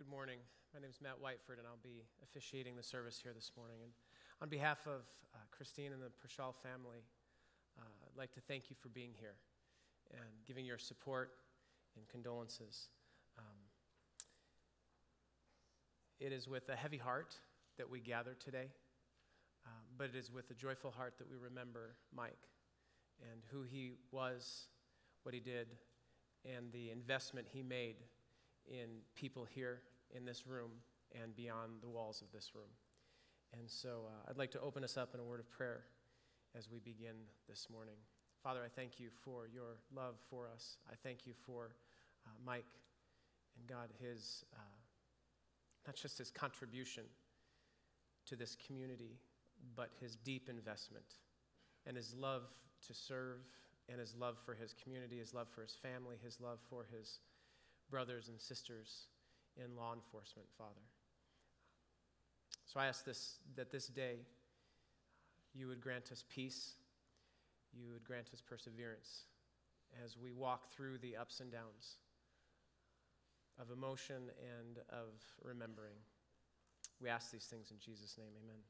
Good morning. My name is Matt Whiteford, and I'll be officiating the service here this morning. And on behalf of Christine and the Pershall family, I'd like to thank you for being here and giving your support and condolences. It is with a heavy heart that we gather today, but it is with a joyful heart that we remember Mike and who he was, what he did, and the investment he made in people here in this room and beyond the walls of this room. And so I'd like to open us up in a word of prayer as we begin this morning. Father, I thank you for your love for us. I thank you for Mike and God, his, not just his contribution to this community, but his deep investment and his love to serve and his love for his community, his love for his family, his love for his brothers and sisters in law enforcement, Father. So I ask that this day you would grant us peace, you would grant us perseverance as we walk through the ups and downs of emotion and of remembering. We ask these things in Jesus' name, amen.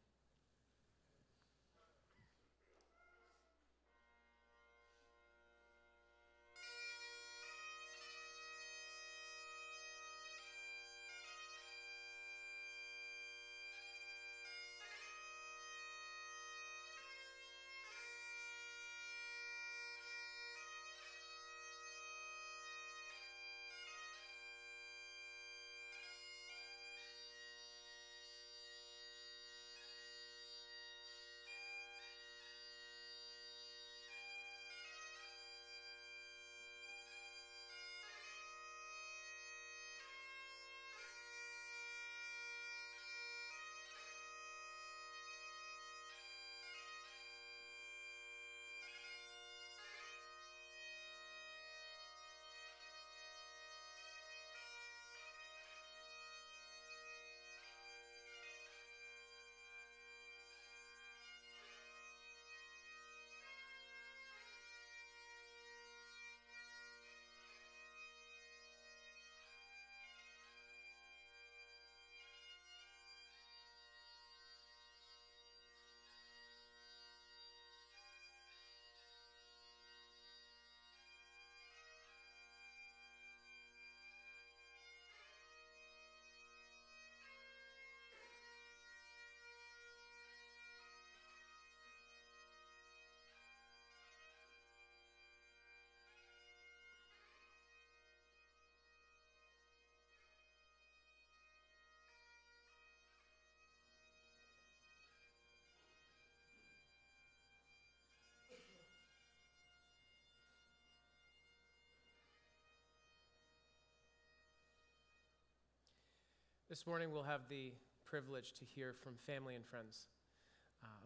This morning we'll have the privilege to hear from family and friends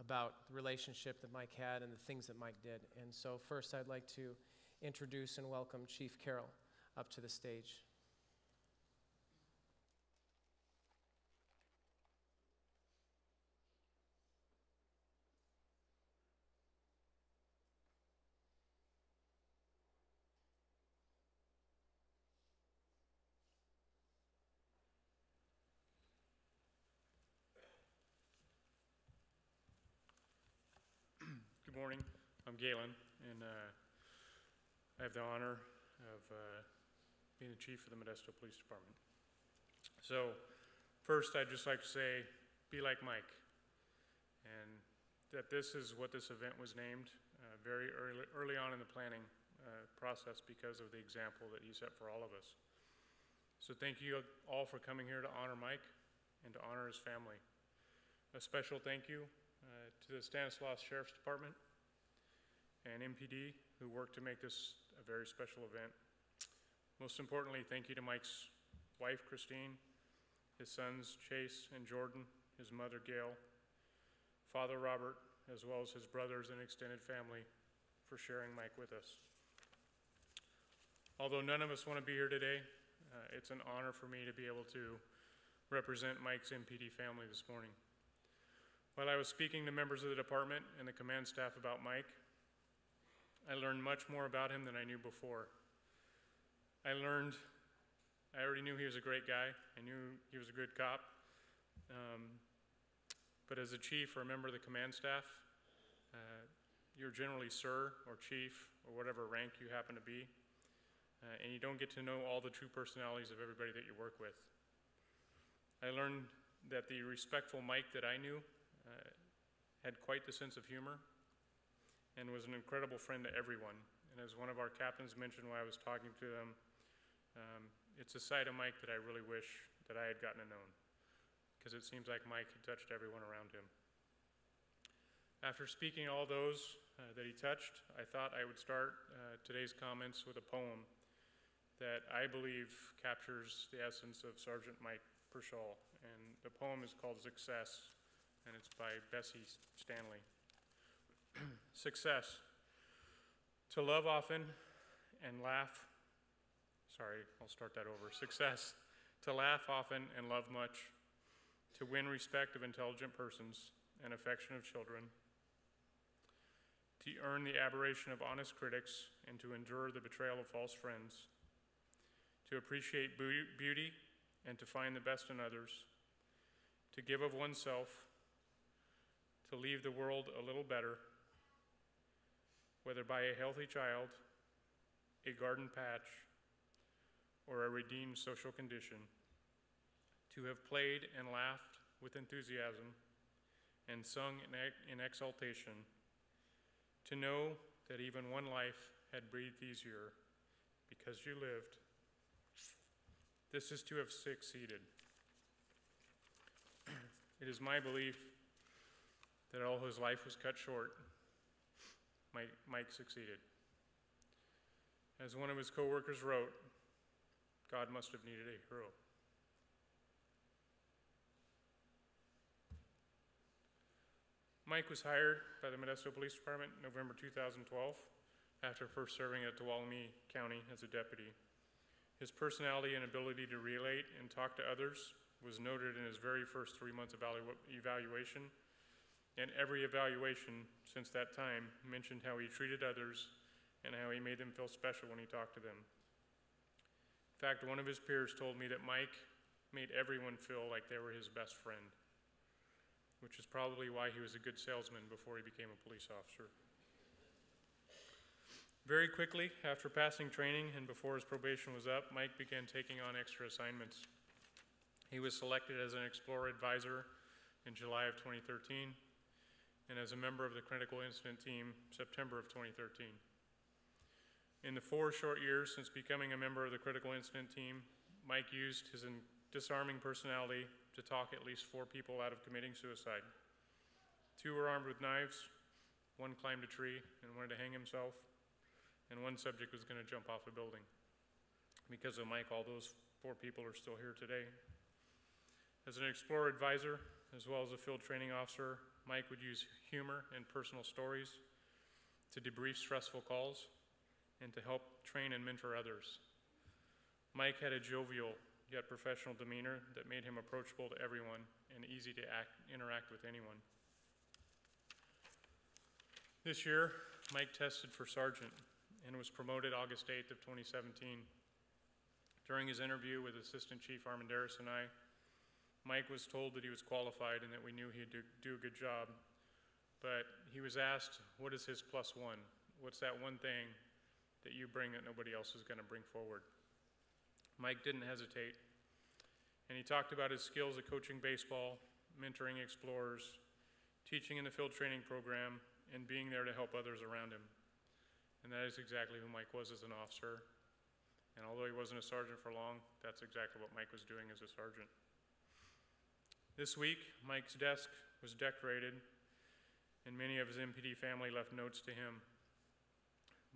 about the relationship that Mike had and the things that Mike did. And so first I'd like to introduce and welcome Chief Carroll up to the stage. Good morning. I'm Galen, and I have the honor of being the chief of the Modesto Police Department. So first, I'd just like to say, be like Mike, and that this is what this event was named very early on in the planning process because of the example that he set for all of us. So thank you all for coming here to honor Mike and to honor his family. A special thank you to the Stanislaus Sheriff's Department and MPD who worked to make this a very special event. Most importantly, thank you to Mike's wife, Christine, his sons, Chase and Jordan, his mother, Gail, Father Robert, as well as his brothers and extended family for sharing Mike with us. Although none of us want to be here today, it's an honor for me to be able to represent Mike's MPD family this morning. While I was speaking to members of the department and the command staff about Mike, I learned much more about him than I knew before. I learned I already knew he was a great guy. I knew he was a good cop. But as a chief or a member of the command staff, you're generally sir or chief or whatever rank you happen to be, and you don't get to know all the true personalities of everybody that you work with. I learned that the respectful Mike that I knew had quite the sense of humor and was an incredible friend to everyone. And as one of our captains mentioned while I was talking to them, it's a side of Mike that I really wish that I had gotten to know, because it seems like Mike had touched everyone around him. After speaking all those that he touched, I thought I would start today's comments with a poem that I believe captures the essence of Sergeant Mike Pershaw. And the poem is called Success, and it's by Bessie Stanley. Success. To love often and laugh. Sorry, I'll start that over. Success. To laugh often and love much. To win respect of intelligent persons and affection of children. To earn the aberration of honest critics and to endure the betrayal of false friends. To appreciate beauty and to find the best in others. To give of oneself. To leave the world a little better, whether by a healthy child, a garden patch, or a redeemed social condition. To have played and laughed with enthusiasm and sung in exaltation. To know that even one life had breathed easier because you lived. This is to have succeeded. It is my belief that although his life was cut short, Mike succeeded. As one of his co-workers wrote, God must have needed a hero. Mike was hired by the Modesto Police Department in November 2012 after first serving at Tuolumne County as a deputy. His personality and ability to relate and talk to others was noted in his very first 3-month evaluation, and every evaluation since that time mentioned how he treated others and how he made them feel special when he talked to them. In fact, one of his peers told me that Mike made everyone feel like they were his best friend, which is probably why he was a good salesman before he became a police officer. Very quickly, after passing training and before his probation was up, Mike began taking on extra assignments. He was selected as an Explorer Advisor in July of 2013, and as a member of the Critical Incident Team, September of 2013. In the 4 short years since becoming a member of the Critical Incident Team, Mike used his disarming personality to talk at least 4 people out of committing suicide. 2 were armed with knives, 1 climbed a tree and wanted to hang himself, and 1 subject was going to jump off a building. Because of Mike, all those 4 people are still here today. As an Explorer Advisor, as well as a field training officer, Mike would use humor and personal stories to debrief stressful calls and to help train and mentor others. Mike had a jovial yet professional demeanor that made him approachable to everyone and easy to interact with anyone. This year, Mike tested for sergeant and was promoted August 8th of 2017. During his interview with Assistant Chief Armendariz and I, Mike was told that he was qualified and that we knew he'd do a good job, but he was asked, what is his +1? What's that one thing that you bring that nobody else is going to bring forward? Mike didn't hesitate, and he talked about his skills at coaching baseball, mentoring explorers, teaching in the field training program, and being there to help others around him. And that is exactly who Mike was as an officer. And although he wasn't a sergeant for long, that's exactly what Mike was doing as a sergeant. This week, Mike's desk was decorated, and many of his MPD family left notes to him.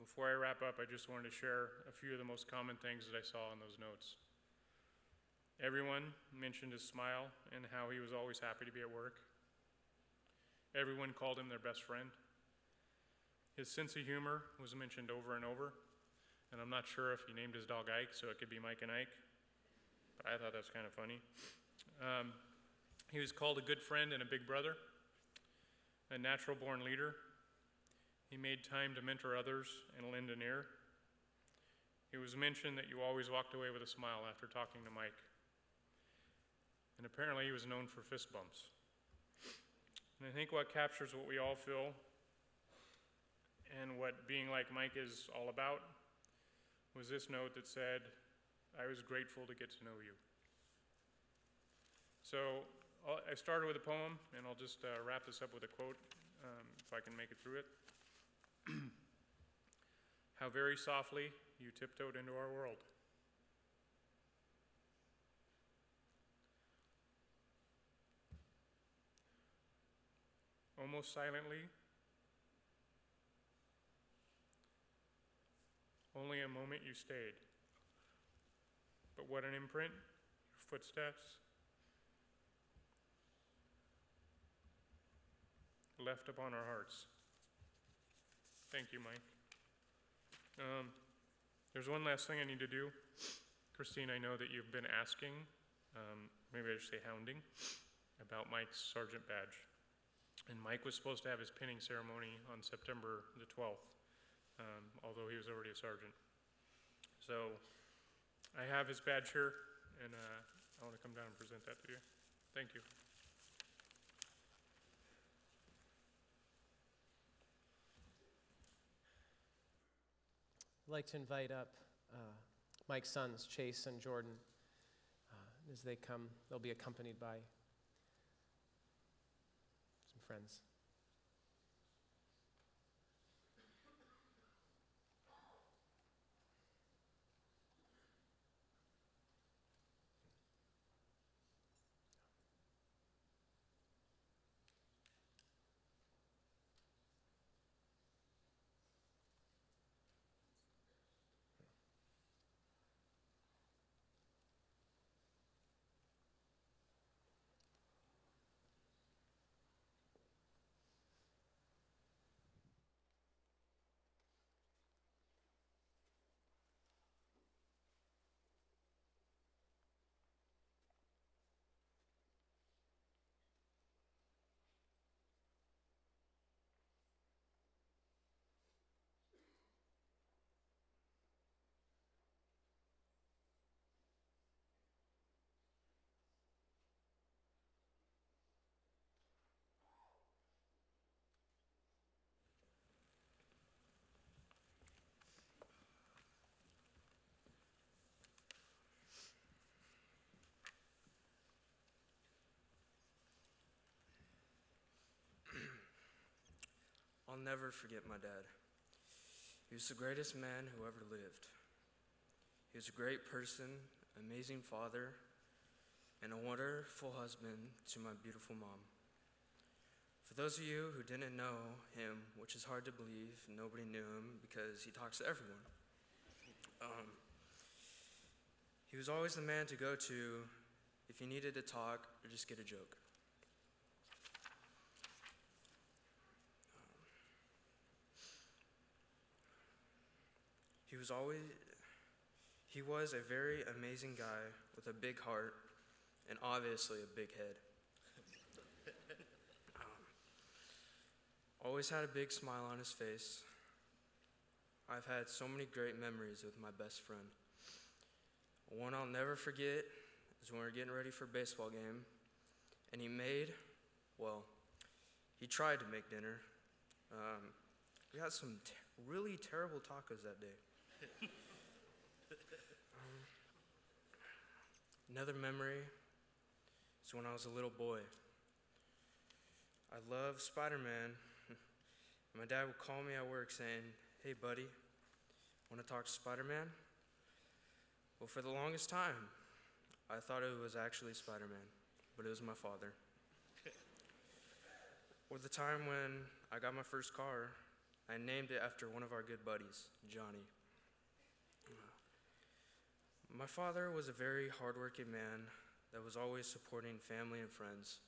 Before I wrap up, I just wanted to share a few of the most common things that I saw in those notes. Everyone mentioned his smile and how he was always happy to be at work. Everyone called him their best friend. His sense of humor was mentioned over and over, and I'm not sure if he named his dog Ike, so it could be Mike and Ike, but I thought that's kind of funny. He was called a good friend and a big brother, a natural-born leader. He made time to mentor others and lend an ear. it was mentioned that you always walked away with a smile after talking to Mike. And apparently he was known for fist bumps. And I think what captures what we all feel and what being like Mike is all about was this note that said, "I was grateful to get to know you." So I started with a poem, and I'll just wrap this up with a quote, if I can make it through it. How very softly you tiptoed into our world. Almost silently, only a moment you stayed. But what an imprint, your footsteps left upon our hearts. Thank you, Mike. There's one last thing I need to do. Christine, I know that you've been asking, maybe I should say hounding, about Mike's sergeant badge. And Mike was supposed to have his pinning ceremony on September the 12th, although he was already a sergeant. So I have his badge here, and I want to come down and present that to you. Thank you. I'd like to invite up Mike's sons, Chase and Jordan. As they come, they'll be accompanied by some friends. I'll never forget my dad. He was the greatest man who ever lived. He was a great person, amazing father, and a wonderful husband to my beautiful mom. For those of you who didn't know him, which is hard to believe, nobody knew him because he talks to everyone. He was always the man to go to if you needed to talk or just get a joke. He was a very amazing guy with a big heart and obviously a big head. Always had a big smile on his face. I've had so many great memories with my best friend. One I'll never forget is when we were getting ready for a baseball game, and he tried to make dinner. We had some really terrible tacos that day. Another memory is when I was a little boy. I loved Spider-Man. My dad would call me at work saying, "Hey buddy, want to talk to Spider-Man?" Well, for the longest time, I thought it was actually Spider-Man, but it was my father. Or the time when I got my first car, I named it after one of our good buddies, Johnny. My father was a very hardworking man that was always supporting family and friends.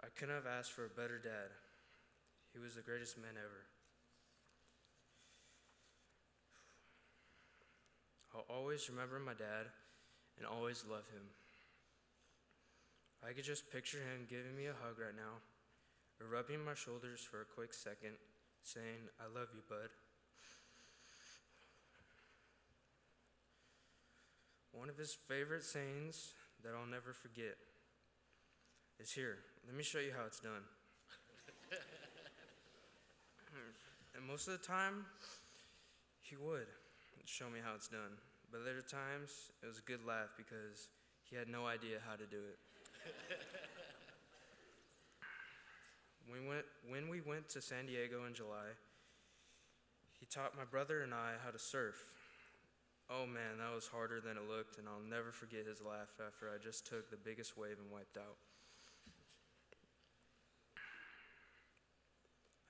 I couldn't have asked for a better dad. He was the greatest man ever. I'll always remember my dad and always love him. I could just picture him giving me a hug right now, or rubbing my shoulders for a quick second, saying, "I love you, bud." One of his favorite sayings that I'll never forget is here. Let me show you how it's done. And most of the time, he would show me how it's done. But other times, it was a good laugh because he had no idea how to do it. When we went to San Diego in July, he taught my brother and I how to surf. Oh man, that was harder than it looked, and I'll never forget his laugh after I just took the biggest wave and wiped out.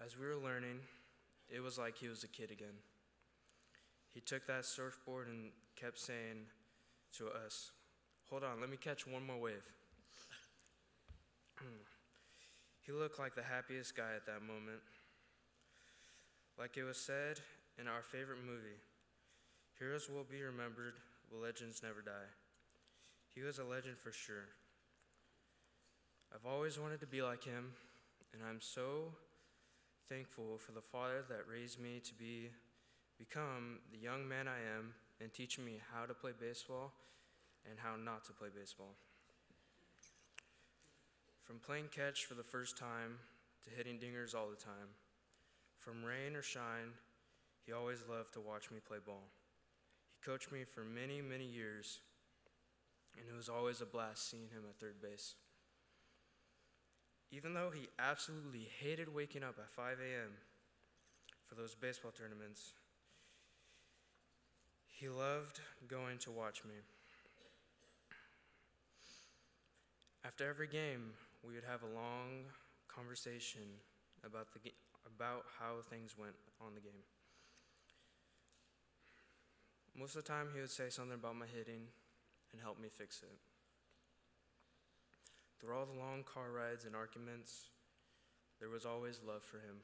As we were learning, it was like he was a kid again. He took that surfboard and kept saying to us, "Hold on, let me catch one more wave." He looked like the happiest guy at that moment. Like it was said in our favorite movie, heroes will be remembered, but legends never die. He was a legend for sure. I've always wanted to be like him, and I'm so thankful for the father that raised me to become the young man I am and teaching me how to play baseball and how not to play baseball. From playing catch for the first time to hitting dingers all the time, from rain or shine, he always loved to watch me play ball. He coached me for many, many years, and it was always a blast seeing him at third base. Even though he absolutely hated waking up at 5 a.m. for those baseball tournaments, he loved going to watch me. After every game, we would have a long conversation about how things went on the game. Most of the time, he would say something about my hitting and help me fix it. Through all the long car rides and arguments, there was always love for him.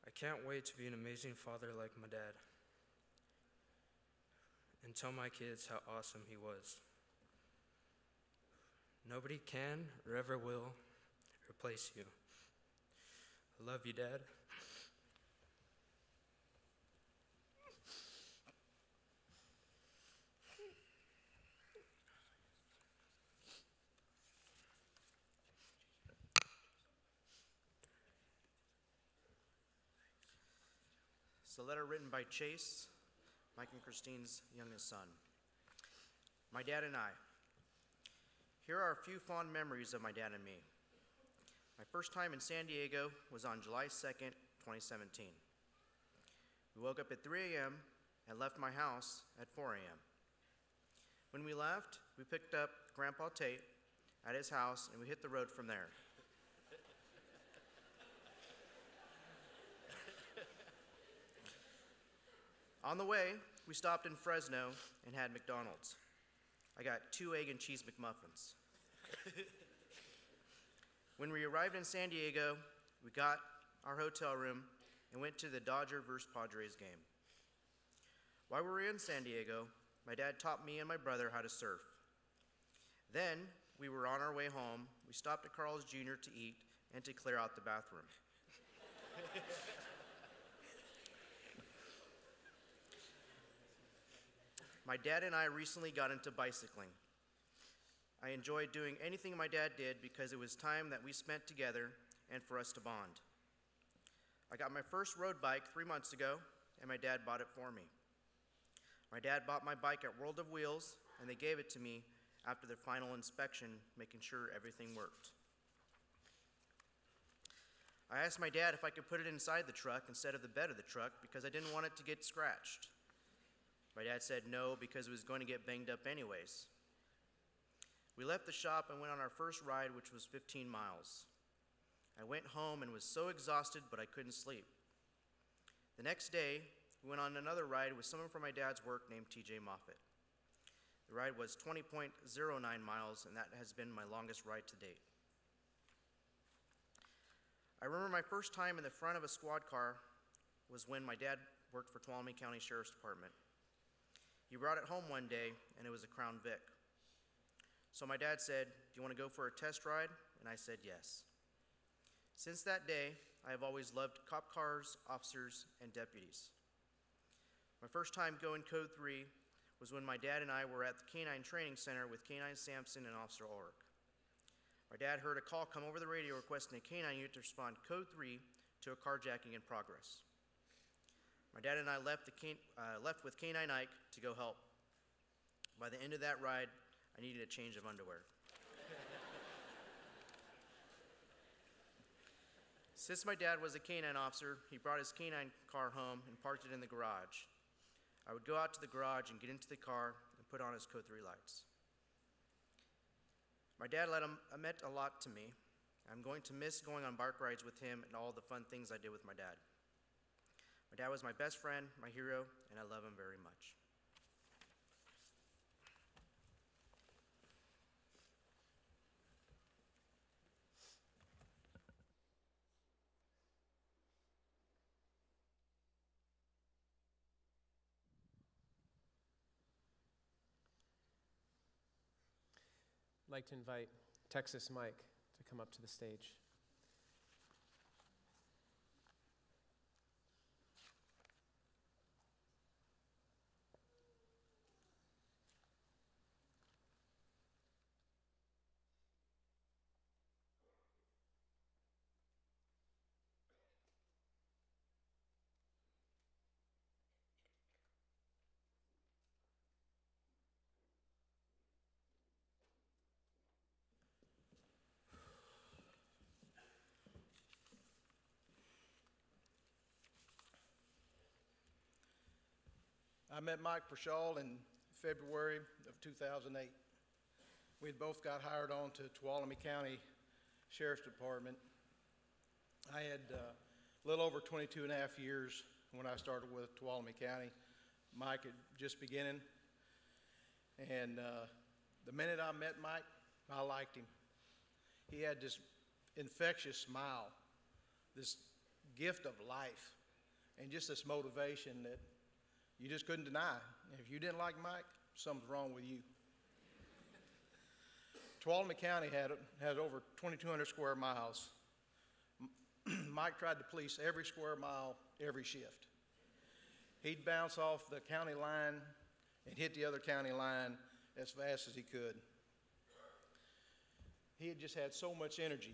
I can't wait to be an amazing father like my dad and tell my kids how awesome he was. Nobody can or ever will replace you. I love you, Dad. It's a letter written by Chase, Mike and Christine's youngest son. My dad and I. Here are a few fond memories of my dad and me. My first time in San Diego was on July 2nd, 2017. We woke up at 3 a.m. and left my house at 4 a.m. When we left, we picked up Grandpa Tate at his house and we hit the road from there. On the way, we stopped in Fresno and had McDonald's. I got 2 egg and cheese McMuffins. When we arrived in San Diego, we got our hotel room and went to the Dodger versus Padres game. While we were in San Diego, my dad taught me and my brother how to surf. Then, we were on our way home. We stopped at Carl's Jr. to eat and to clear out the bathroom. My dad and I recently got into bicycling. I enjoyed doing anything my dad did because it was time that we spent together and for us to bond. I got my first road bike 3 months ago, and my dad bought it for me. My dad bought my bike at World of Wheels, and they gave it to me after the final inspection, making sure everything worked. I asked my dad if I could put it inside the truck instead of the bed of the truck because I didn't want it to get scratched. My dad said no because it was going to get banged up anyways. We left the shop and went on our first ride, which was 15 miles. I went home and was so exhausted, but I couldn't sleep. The next day, we went on another ride with someone from my dad's work named TJ Moffitt. The ride was 20.09 miles, and that has been my longest ride to date. I remember my first time in the front of a squad car was when my dad worked for Tuolumne County Sheriff's Department. He brought it home one day, and it was a Crown Vic. So my dad said, "Do you want to go for a test ride?" And I said yes. Since that day, I have always loved cop cars, officers, and deputies. My first time going Code 3 was when my dad and I were at the Canine Training Center with Canine Sampson and Officer Ulrich. My dad heard a call come over the radio requesting a canine unit to respond code 3 to a carjacking in progress. My dad and I left with Canine Ike to go help. By the end of that ride, I needed a change of underwear. Since my dad was a canine officer, he brought his canine car home and parked it in the garage. I would go out to the garage and get into the car and put on his code 3 lights. My dad meant a lot to me. I'm going to miss going on bike rides with him and all the fun things I did with my dad. My dad was my best friend, my hero, and I love him very much. I'd like to invite Texas Mike to come up to the stage. I met Mike Pershaw in February of 2008. We had both got hired on to Tuolumne County Sheriff's Department. I had a little over 22 and a half years when I started with Tuolumne County. Mike had just beginning. And the minute I met Mike, I liked him. He had this infectious smile, this gift of life, and just this motivation that you just couldn't deny. If you didn't like Mike, something's wrong with you. Tuolumne County had over 2,200 square miles. Mike tried to police every square mile, every shift. He'd bounce off the county line and hit the other county line as fast as he could. He had just had so much energy.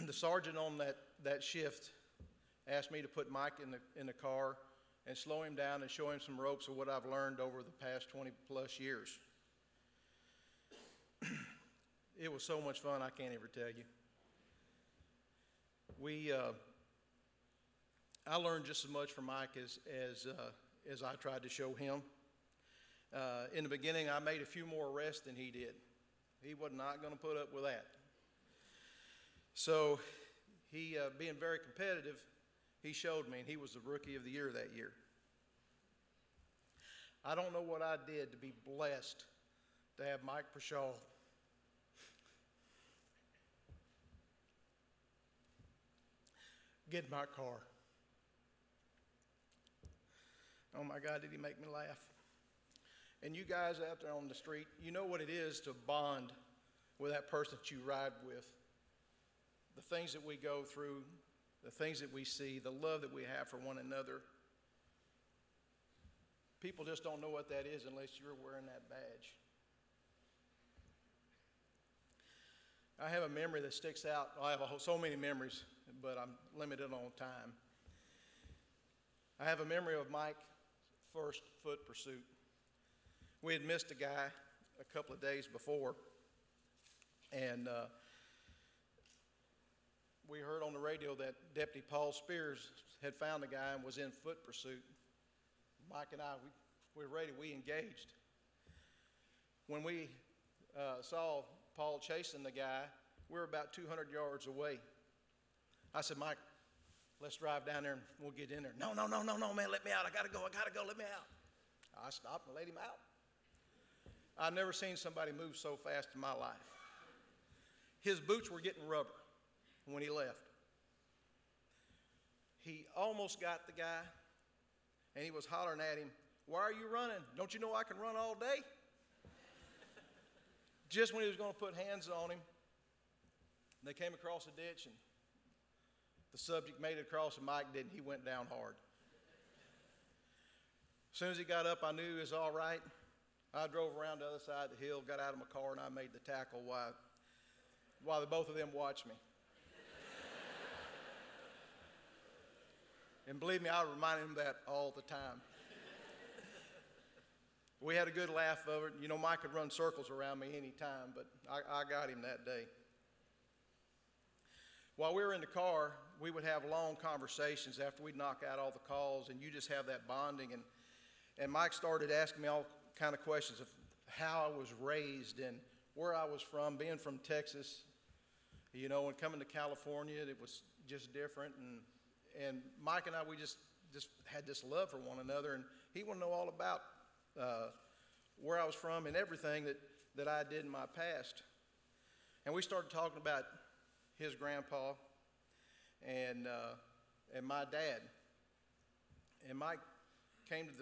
The sergeant on that shift asked me to put Mike in the car and slow him down and show him some ropes of what I've learned over the past 20 plus years. It was so much fun, I can't even tell you. I learned just as much from Mike as I tried to show him. In the beginning, I made a few more arrests than he did. He was not going to put up with that. So he, being very competitive, he showed me, and he was the Rookie of the Year that year. I don't know what I did to be blessed to have Mike Pershaw get in my car. Oh my God, did he make me laugh. And you guys out there on the street, you know what it is to bond with that person that you ride with. The things that we go through, the things that we see, the love that we have for one another. People just don't know what that is unless you're wearing that badge. I have a memory that sticks out. I have so many memories, but I'm limited on time. I have a memory of Mike's first foot pursuit. We had missed a guy a couple of days before, and we heard on the radio that Deputy Paul Spears had found the guy and was in foot pursuit. Mike and I, we were ready, we engaged. When we saw Paul chasing the guy, we were about 200 yards away. I said, Mike, let's drive down there and we'll get in there. No, man, let me out. I gotta go, let me out. I stopped and let him out. I've never seen somebody move so fast in my life. His boots were getting rubber when he left. He almost got the guy, and he was hollering at him, why are you running? Don't you know I can run all day? Just when he was going to put hands on him, they came across a ditch, and the subject made it across, and Mike didn't. He went down hard. As soon as he got up, I knew he was all right. I drove around the other side of the hill, got out of my car, and I made the tackle while the both of them watched me. And believe me, I remind him that all the time. We had a good laugh over it. You know, Mike could run circles around me any time, but I got him that day. While we were in the car, we would have long conversations after we'd knock out all the calls, and you just have that bonding. And Mike started asking me all kind of questions of how I was raised and where I was from, being from Texas. You know, and coming to California, it was just different. And Mike and I, we just had this love for one another, and he wanted to know all about where I was from and everything that I did in my past. And we started talking about his grandpa and my dad. And Mike came to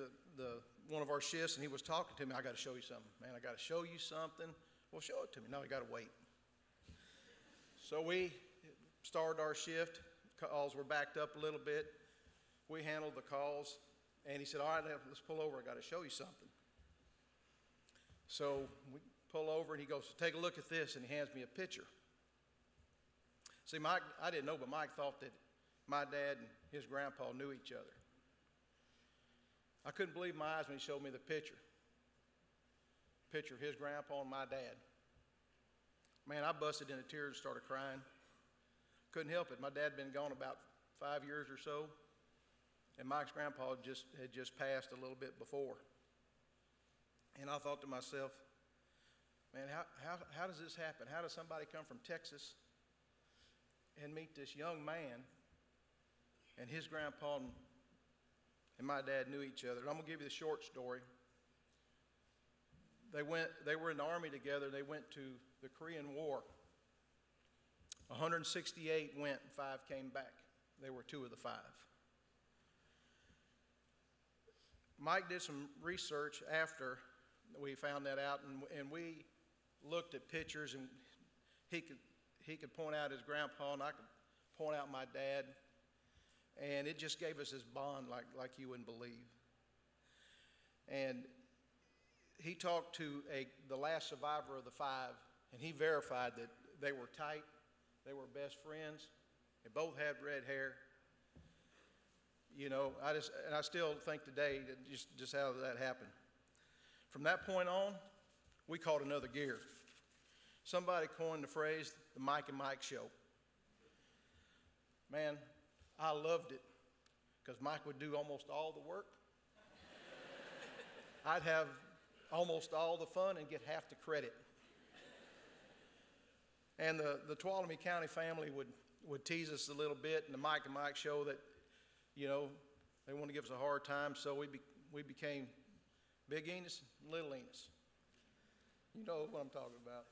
one of our shifts, and he was talking to me. I got to show you something, man. I got to show you something. Well, show it to me. No, you got to wait. So we started our shift. Calls were backed up a little bit. We handled the calls, and he said, all right, let's pull over. I got to show you something. So we pull over, and he goes, take a look at this, and he hands me a picture. See, Mike, I didn't know, but Mike thought that my dad and his grandpa knew each other. I couldn't believe my eyes when he showed me the picture. Picture of his grandpa and my dad. Man, I busted into tears and started crying. Couldn't help it. My dad had been gone about 5 years or so, and Mike's grandpa had just passed a little bit before. And I thought to myself, man, how does this happen? How does somebody come from Texas and meet this young man, and his grandpa and my dad knew each other? And I'm going to give you the short story. They were in the Army together. They went to the Korean War. 168 went, and 5 came back. They were 2 of the 5. Mike did some research after we found that out, and we looked at pictures, and he could point out his grandpa, and I could point out my dad, and it just gave us this bond like you wouldn't believe. And he talked to the last survivor of the 5, and he verified that they were tight, they were best friends, they both had red hair. You know, I still think today that just how did that happen. From that point on, we caught another gear. Somebody coined the phrase, the Mike and Mike show. Man, I loved it because Mike would do almost all the work. I'd have almost all the fun and get half the credit. And the Tuolumne County family would tease us a little bit in the Mike and Mike show that, you know, they want to give us a hard time, so we became Big Enos and Little Enos. You know what I'm talking about.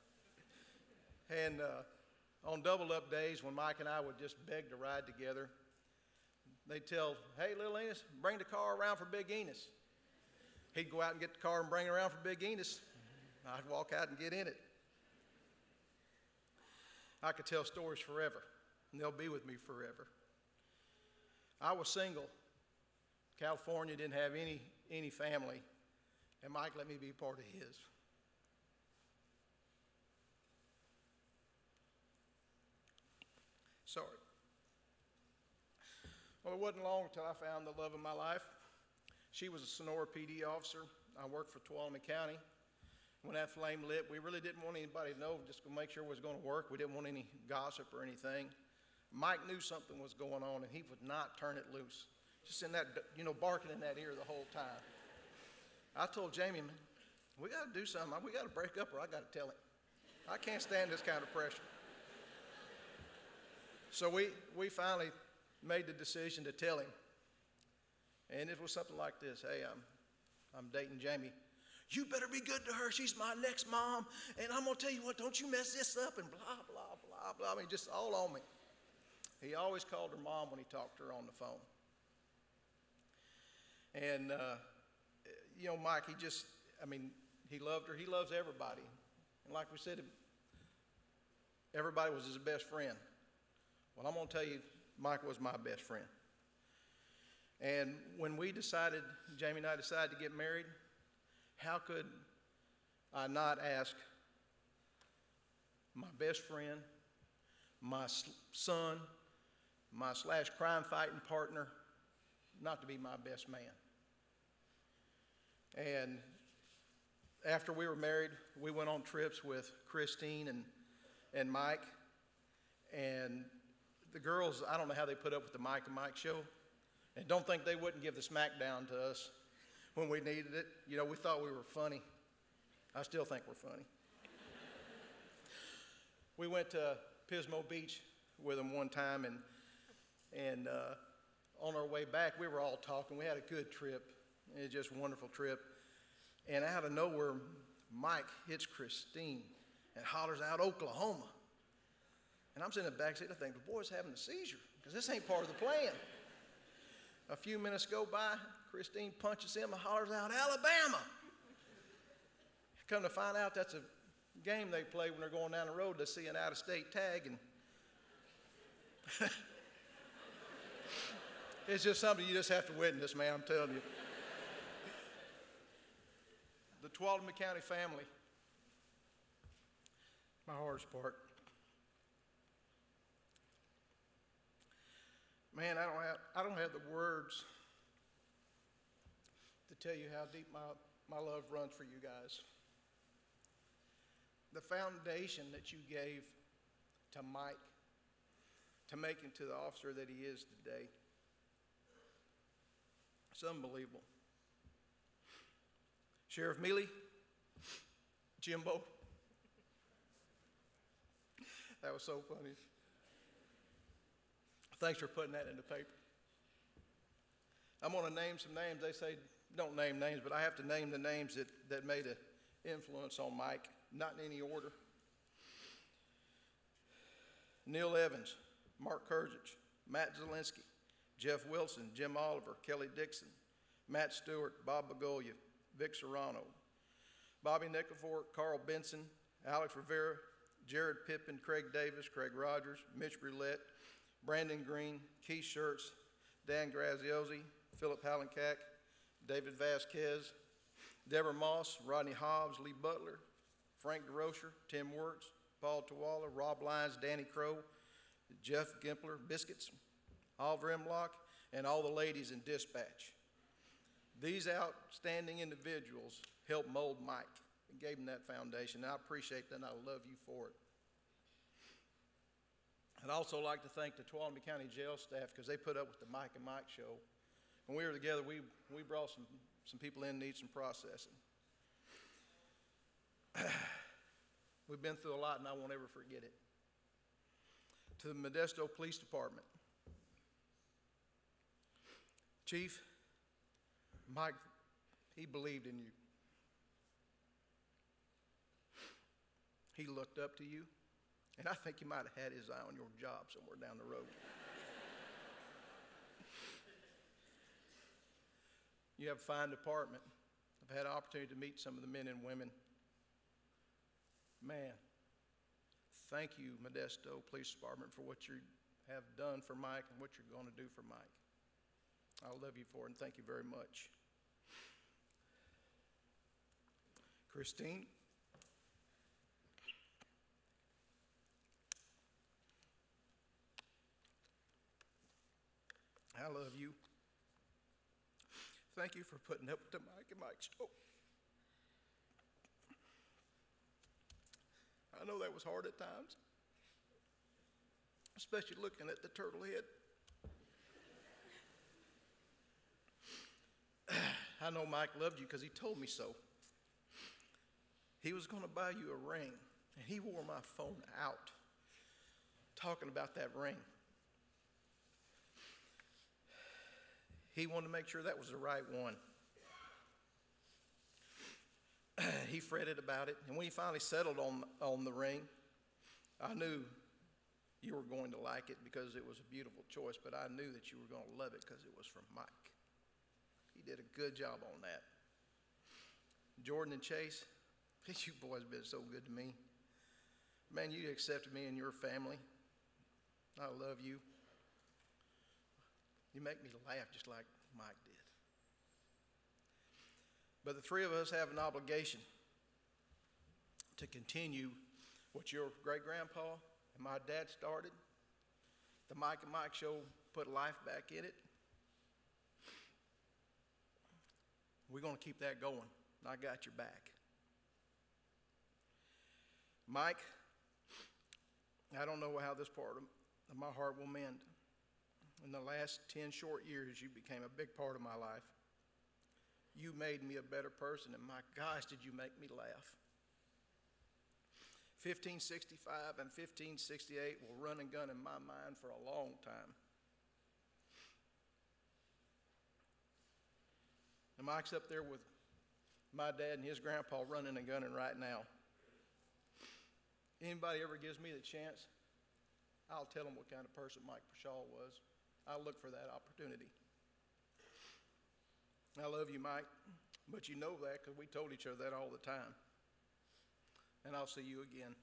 And on double-up days when Mike and I would just beg to ride together, they'd tell, hey, Little Enos, bring the car around for Big Enos. He'd go out and get the car and bring it around for Big Enos. I'd walk out and get in it. I could tell stories forever, and they'll be with me forever. I was single. California didn't have any family, and Mike let me be part of his. Sorry. Well, it wasn't long until I found the love of my life. She was a Sonora PD officer. I worked for Tuolumne County. When that flame lit, we really didn't want anybody to know, just to make sure it was going to work. We didn't want any gossip or anything. Mike knew something was going on, and he would not turn it loose. Just in that, you know, barking in that ear the whole time. I told Jamie, man, we got to do something. We got to break up, or I got to tell him. I can't stand this kind of pressure. So we finally made the decision to tell him. And it was something like this. Hey, I'm dating Jamie. You better be good to her. She's my next mom. And I'm going to tell you what, don't you mess this up and blah, blah, blah, blah. I mean, just all on me. He always called her mom when he talked to her on the phone. And, you know, Mike, he loved her. He loves everybody. And like we said, everybody was his best friend. Well, I'm going to tell you, Mike was my best friend. And when Jamie and I decided to get married, how could I not ask my best friend, my son, my / crime fighting partner, not to be my best man? And after we were married, we went on trips with Christine and Mike. And the girls, I don't know how they put up with the Mike and Mike show. And don't think they wouldn't give the smackdown to us when we needed it. You know, we thought we were funny. I still think we're funny. We went to Pismo Beach with them one time, and on our way back, we were all talking. We had a good trip. It was just a wonderful trip. And out of nowhere, Mike hits Christine and hollers out, "Oklahoma." And I'm sitting in the back seat, I think, the boy's having a seizure, because this ain't part of the plan. A few minutes go by, Christine punches him and hollers out, "Alabama." Come to find out, that's a game they play when they're going down the road to see an out-of-state tag. And it's just something you just have to witness, man, I'm telling you. The Tuolumne County family, my hardest part. Man, I don't have the words to tell you how deep my love runs for you guys. The foundation that you gave to Mike to make him to the officer that he is today, it's unbelievable. Sheriff Mealy, Jimbo, that was so funny. Thanks for putting that in the paper. I'm going to name some names. They say don't name names, but I have to name the names that made an influence on Mike, not in any order. Neil Evans, Mark Kurzich, Matt Zielinski, Jeff Wilson, Jim Oliver, Kelly Dixon, Matt Stewart, Bob Begolia, Vic Serrano, Bobby Nickelfort, Carl Benson, Alex Rivera, Jared Pippin, Craig Davis, Craig Rogers, Mitch Roulette, Brandon Green, Keith Schertz, Dan Graziosi, Philip Hallencack, David Vasquez, Deborah Moss, Rodney Hobbs, Lee Butler, Frank DeRocher, Tim Wirtz, Paul Tawala, Rob Lyons, Danny Crow, Jeff Gimpler, Biscuits, Oliver Imlock, and all the ladies in dispatch. These outstanding individuals helped mold Mike and gave him that foundation, and I appreciate that, and I love you for it. I'd also like to thank the Tuolumne County Jail staff, because they put up with the Mike and Mike show. When we were together, we brought some people in that need some processing. We've been through a lot, and I won't ever forget it. To the Modesto Police Department. Chief, Mike, he believed in you. He looked up to you, and I think he might have had his eye on your job somewhere down the road. You have a fine department. I've had an opportunity to meet some of the men and women. Man, thank you, Modesto Police Department, for what you have done for Mike and what you're going to do for Mike. I love you for it, and thank you very much. Christine, I love you. Thank you for putting up with the Mike and Mike show. I know that was hard at times, especially looking at the turtle head. I know Mike loved you because he told me so. He was going to buy you a ring, and he wore my phone out talking about that ring. He wanted to make sure that was the right one. He fretted about it, and when he finally settled on the ring, I knew you were going to like it because it was a beautiful choice, but I knew that you were going to love it because it was from Mike. He did a good job on that. Jordan and Chase, you boys have been so good to me. Man, you accepted me in your family. I love you. You make me laugh just like Mike did. But the three of us have an obligation to continue what your great-grandpa and my dad started. The Mike and Mike Show put life back in it. We're going to keep that going. I got your back. Mike, I don't know how this part of my heart will mend. In the last 10 short years, you became a big part of my life. You made me a better person, and my gosh, did you make me laugh. 1565 and 1568 will run and gun in my mind for a long time. And Mike's up there with my dad and his grandpa running and gunning right now. Anybody ever gives me the chance, I'll tell them what kind of person Mike Pershaw was. I'll look for that opportunity. I love you, Mike, but you know that because we told each other that all the time. And I'll see you again.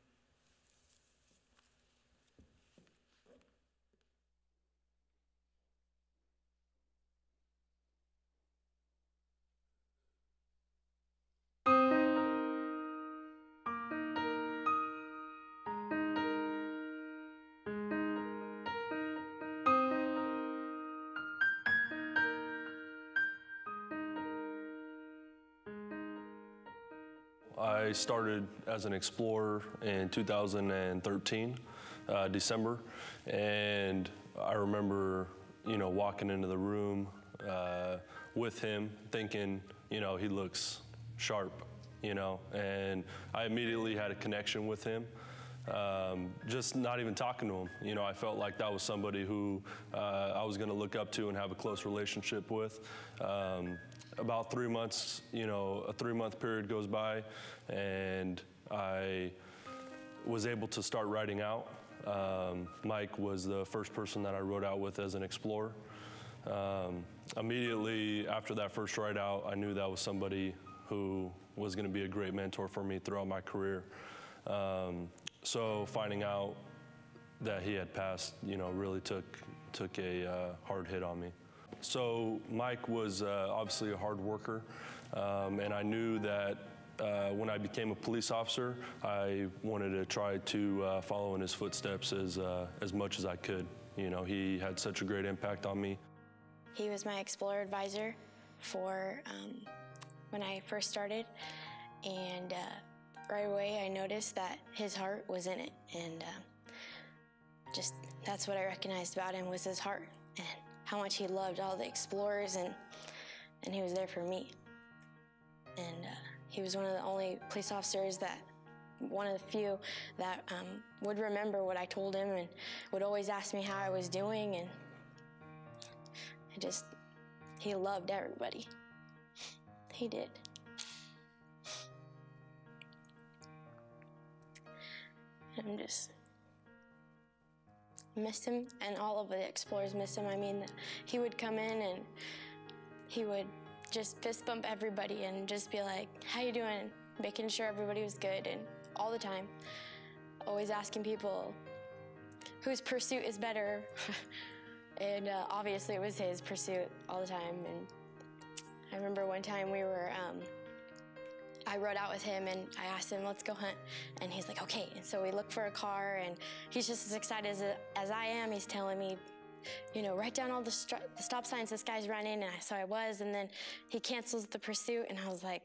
I started as an explorer in 2013, December, and I remember, walking into the room with him thinking, he looks sharp, and I immediately had a connection with him. Just not even talking to him. I felt like that was somebody who I was going to look up to and have a close relationship with. About 3 months, a 3-month period goes by, and I was able to start writing out. Mike was the first person that I wrote out with as an explorer. Immediately after that first write out, I knew that was somebody who was going to be a great mentor for me throughout my career. So finding out that he had passed, really took a hard hit on me. So Mike was obviously a hard worker, and I knew that when I became a police officer, I wanted to try to follow in his footsteps as much as I could. He had such a great impact on me. He was my Explorer advisor for when I first started, and right away I noticed that his heart was in it, and just that's what I recognized about him was his heart and how much he loved all the explorers, and he was there for me. And he was one of the only police officers one of the few that would remember what I told him and would always ask me how I was doing, and he loved everybody. He did. And missed him, and all of the explorers missed him. I mean, he would come in and he would just fist bump everybody and just be like, how you doing? Making sure everybody was good, and all the time. Always asking people whose pursuit is better. And obviously it was his pursuit all the time. And I remember one time I rode out with him and I asked him, let's go hunt. And he's like, okay. And so we looked for a car, and he's just as excited as I am. He's telling me, write down all the stop signs this guy's running. And so I was, and then he cancels the pursuit, and I was like,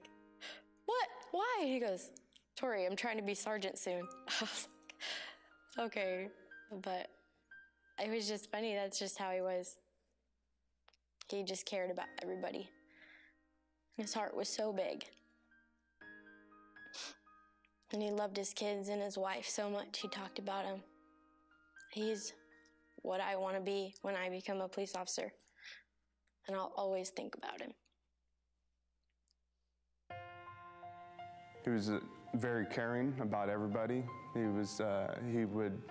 what? Why? He goes, Tori, I'm trying to be sergeant soon. I was like, okay. But it was just funny. That's just how he was. He just cared about everybody. His heart was so big. And he loved his kids and his wife so much. He talked about him. He's what I want to be when I become a police officer. And I'll always think about him. He was very caring about everybody. He would,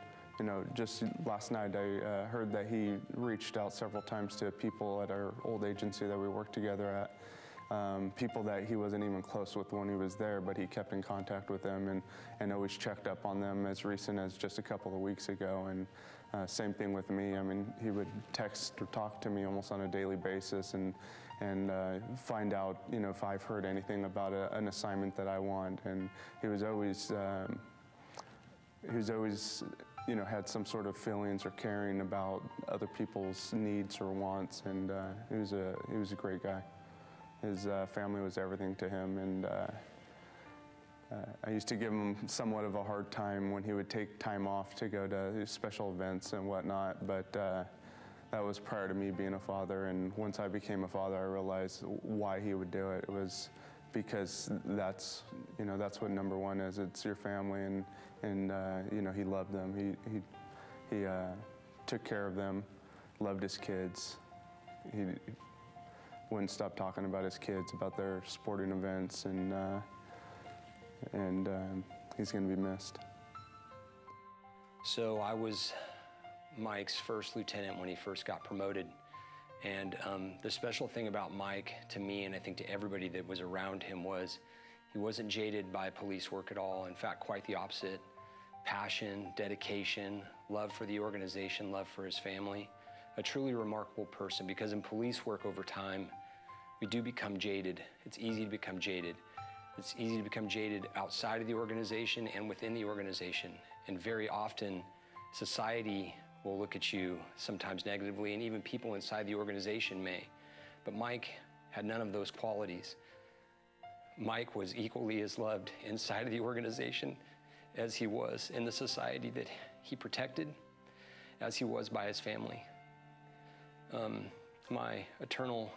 just last night I heard that he reached out several times to people at our old agency that we worked together at. People that he wasn't even close with when he was there, but he kept in contact with them and always checked up on them as recent as just a couple of weeks ago. And Same thing with me. I mean, he would text or talk to me almost on a daily basis and find out, if I've heard anything about an assignment that I want. And he was always, had some sort of feelings or caring about other people's needs or wants. And he was a great guy. His family was everything to him, and I used to give him somewhat of a hard time when he would take time off to go to special events and whatnot, but that was prior to me being a father. And once I became a father, I realized why he would do it. It was because that's what number one is. It's your family, and he loved them. He took care of them, loved his kids. He wouldn't stop talking about his kids, about their sporting events, and he's going to be missed. So I was Mike's first lieutenant when he first got promoted. And the special thing about Mike to me, and I think to everybody that was around him, was he wasn't jaded by police work at all. In fact, quite the opposite. Passion, dedication, love for the organization, love for his family. A truly remarkable person, because in police work over time, we do become jaded. It's easy to become jaded. It's easy to become jaded outside of the organization and within the organization. And very often, society will look at you sometimes negatively, and even people inside the organization may. But Mike had none of those qualities. Mike was equally as loved inside of the organization as he was in the society that he protected, as he was by his family. My eternal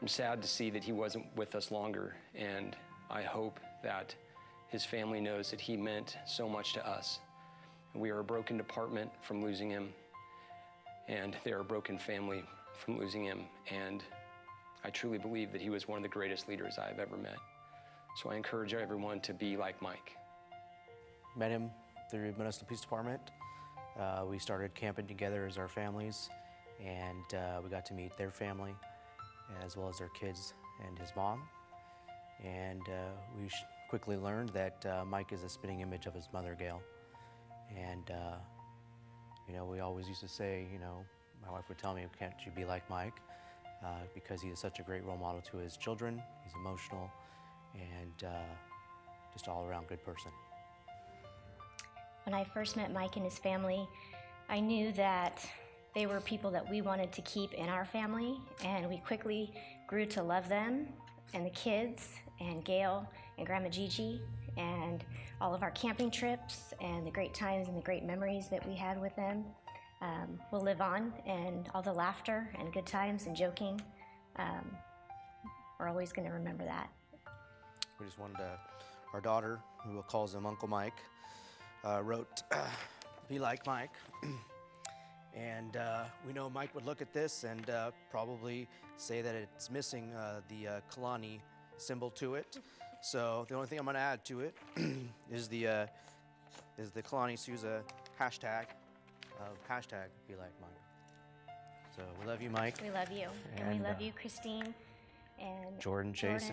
I'm sad to see that he wasn't with us longer, and I hope that his family knows that he meant so much to us. We are a broken department from losing him, and they are a broken family from losing him, and I truly believe that he was one of the greatest leaders I've ever met. So I encourage everyone to be like Mike. Met him through Modesto Police Department. We started camping together as our families, and we got to meet their family, as well as their kids and his mom. And we quickly learned that Mike is a spitting image of his mother, Gail. And, we always used to say, my wife would tell me, can't you be like Mike? Because he is such a great role model to his children. He's emotional and just all around good person. When I first met Mike and his family, I knew that they were people that we wanted to keep in our family, and we quickly grew to love them and the kids and Gail and Grandma Gigi and all of our camping trips and the great times and the great memories that we had with them will live on, and all the laughter and good times and joking. We're always going to remember that. We just wanted our daughter, who calls him Uncle Mike, wrote, "Be like Mike." And we know Mike would look at this and probably say that it's missing the Kalani symbol to it. So the only thing I'm going to add to it is the Kalani Souza hashtag Be Like Mike. So we love you, Mike. We love you. And we love you, Christine, and Jordan, Chase,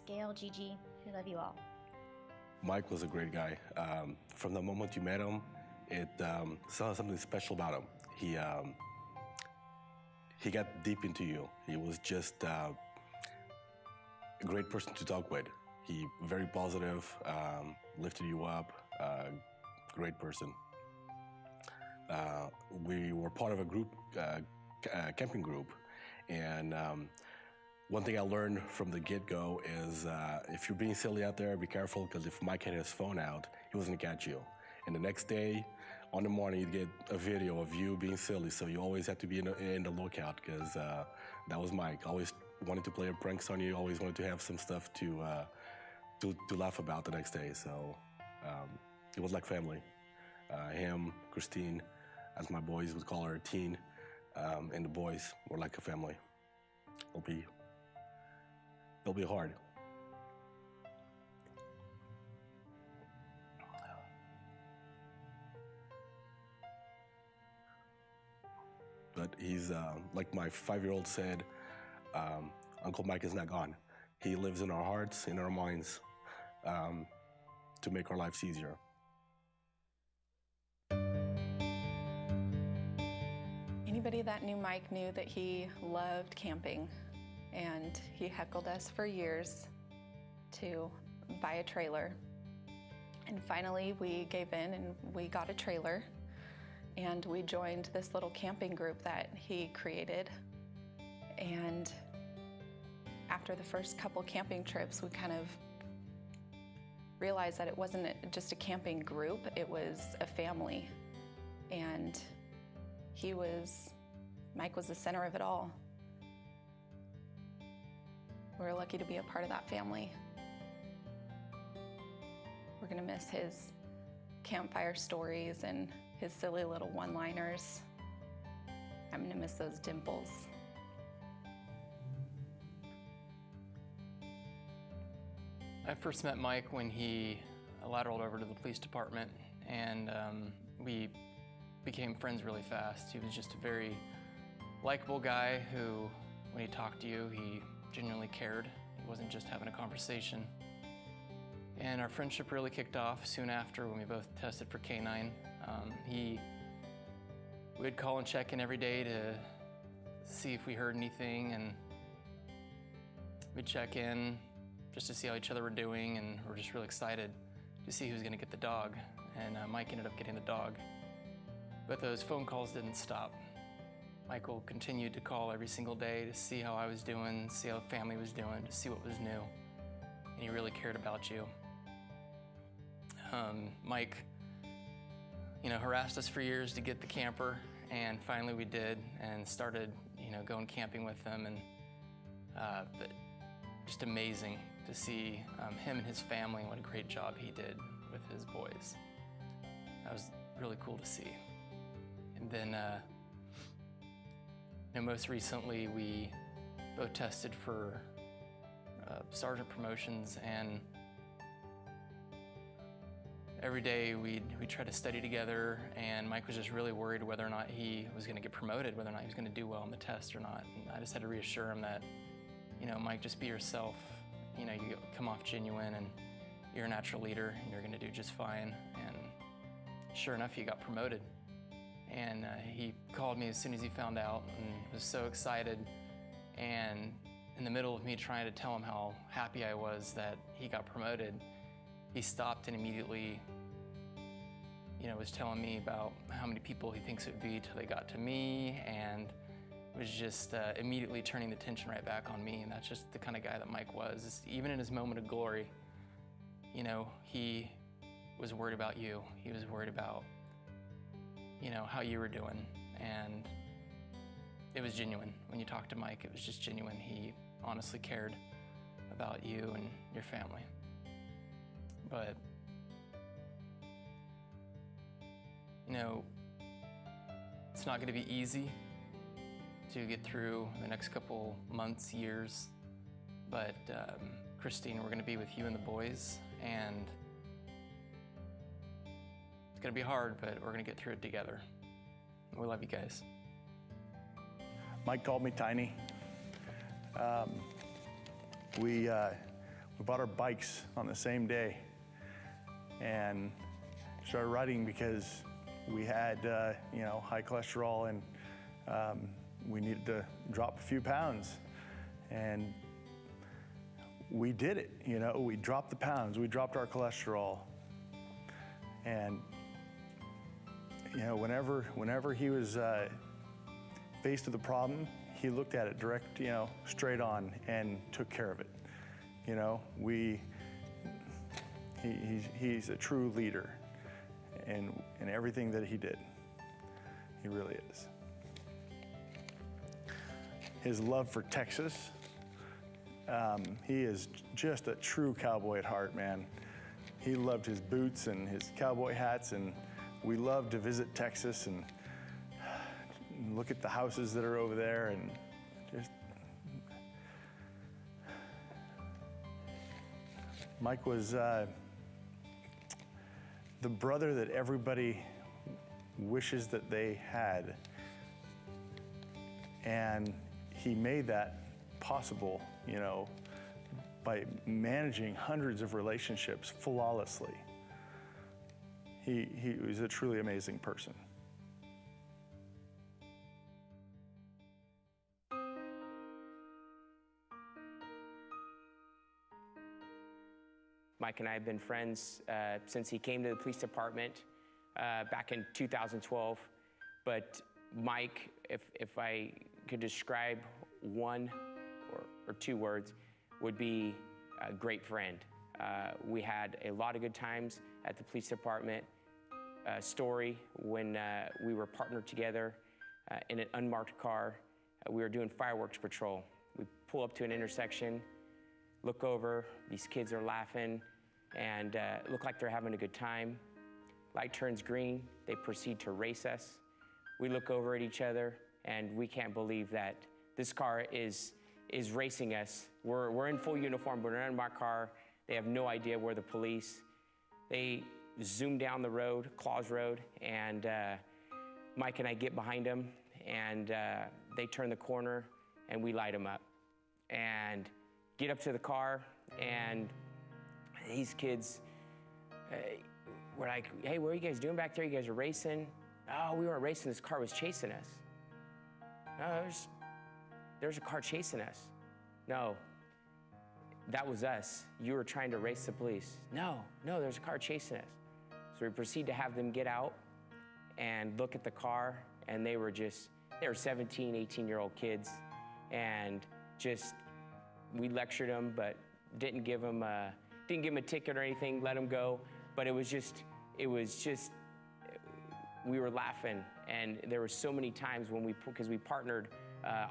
Gail, Gigi. We love you all. Mike was a great guy. From the moment you met him, it saw something special about him. He got deep into you. He was just a great person to talk with. He very positive, lifted you up, great person. We were part of a group, camping group, and one thing I learned from the get-go is if you're being silly out there, be careful, because if Mike had his phone out, he wasn't gonna catch you. And the next day, on the morning, you'd get a video of you being silly, so you always have to be in the lookout, because that was Mike. Always wanted to play pranks on you, always wanted to have some stuff to laugh about the next day, so it was like family. Him, Christine, as my boys would call her, teen, and the boys were like a family. It'll be hard. But he's, like my 5-year-old said, Uncle Mike is not gone. He lives in our hearts, in our minds. to make our lives easier. Anybody that knew Mike knew that he loved camping, and he heckled us for years to buy a trailer. And finally we gave in and we got a trailer, and we joined this little camping group that he created. And after the first couple camping trips, we kind of realized that it wasn't just a camping group, it was a family. And Mike was the center of it all. We're lucky to be a part of that family. We're gonna miss his campfire stories and his silly little one-liners. I'm gonna miss those dimples. I first met Mike when he lateraled over to the police department, and we became friends really fast. He was just a very likable guy who, when he talked to you, he genuinely cared. He wasn't just having a conversation. And our friendship really kicked off soon after when we both tested for K9. We'd call and check in every day to see if we heard anything, and we'd check in just to see how each other were doing, and we're just really excited to see who's gonna get the dog. And Mike ended up getting the dog. But those phone calls didn't stop. Michael continued to call every single day to see how I was doing, see how the family was doing, to see what was new. And he really cared about you. Mike, harassed us for years to get the camper, and finally we did, and started, going camping with them, and but just amazing to see him and his family and what a great job he did with his boys. That was really cool to see. And then, most recently we both tested for sergeant promotions, and every day we'd try to study together, and Mike was just really worried whether or not he was going to get promoted, whether or not he was going to do well on the test or not. And I just had to reassure him that, Mike, just be yourself. You come off genuine, and you're a natural leader, and you're going to do just fine. And sure enough, he got promoted. And he called me as soon as he found out and was so excited. And in the middle of me trying to tell him how happy I was that he got promoted, he stopped and immediately, was telling me about how many people he thinks it would be till they got to me, and was just immediately turning the attention right back on me. And that's just the kind of guy that Mike was. Even in his moment of glory, he was worried about you. He was worried about, how you were doing. And it was genuine. When you talked to Mike, it was just genuine. He honestly cared about you and your family. But, it's not going to be easy to get through the next couple months, years. But, Christine, we're going to be with you and the boys, and it's going to be hard, but we're going to get through it together. We love you guys. Mike called me Tiny. We bought our bikes on the same day and started riding because we had, high cholesterol, and we needed to drop a few pounds. And we did it, we dropped the pounds, we dropped our cholesterol. And, whenever he was faced with a problem, he looked at it direct, straight on, and took care of it. He's a true leader in everything that he did. He really is. His love for Texas, he is just a true cowboy at heart, man. He loved his boots and his cowboy hats, and we love to visit Texas and look at the houses that are over there, and just Mike was the brother that everybody wishes that they had, and he made that possible, by managing hundreds of relationships flawlessly. he was a truly amazing person. Mike and I have been friends since he came to the police department back in 2012. But Mike, if I could describe one or two words, would be a great friend. We had a lot of good times at the police department. Story when we were partnered together in an unmarked car. We were doing fireworks patrol. We pull up to an intersection, look over, these kids are laughing and look like they're having a good time. Light turns green, they proceed to race us. We look over at each other and we can't believe that this car is racing us. We're in full uniform, but we're in my car. They have no idea we're the police. They zoom down the road, Claus Road, and Mike and I get behind them, and they turn the corner, and we light them up. And get up to the car, and these kids were like, hey, what are you guys doing back there? You guys are racing? Oh, we weren't racing, this car was chasing us. No, there's a car chasing us. No, that was us. You were trying to race the police. No, there's a car chasing us. So we proceed to have them get out and look at the car, and they were 17, 18-year-old kids, and we lectured them, but didn't give them a ticket or anything, let them go. But it was just, we were laughing, and there were so many times when because we partnered,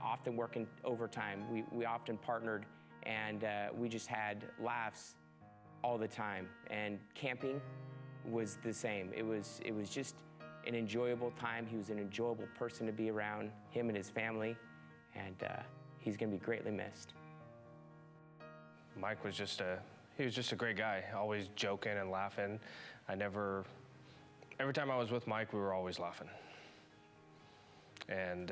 often working overtime, we often partnered, and we just had laughs all the time. And camping was the same. It was just an enjoyable time. He was an enjoyable person to be around, him and his family, and he's gonna be greatly missed. Mike was just a great guy, always joking and laughing. Every time I was with Mike, we were always laughing. And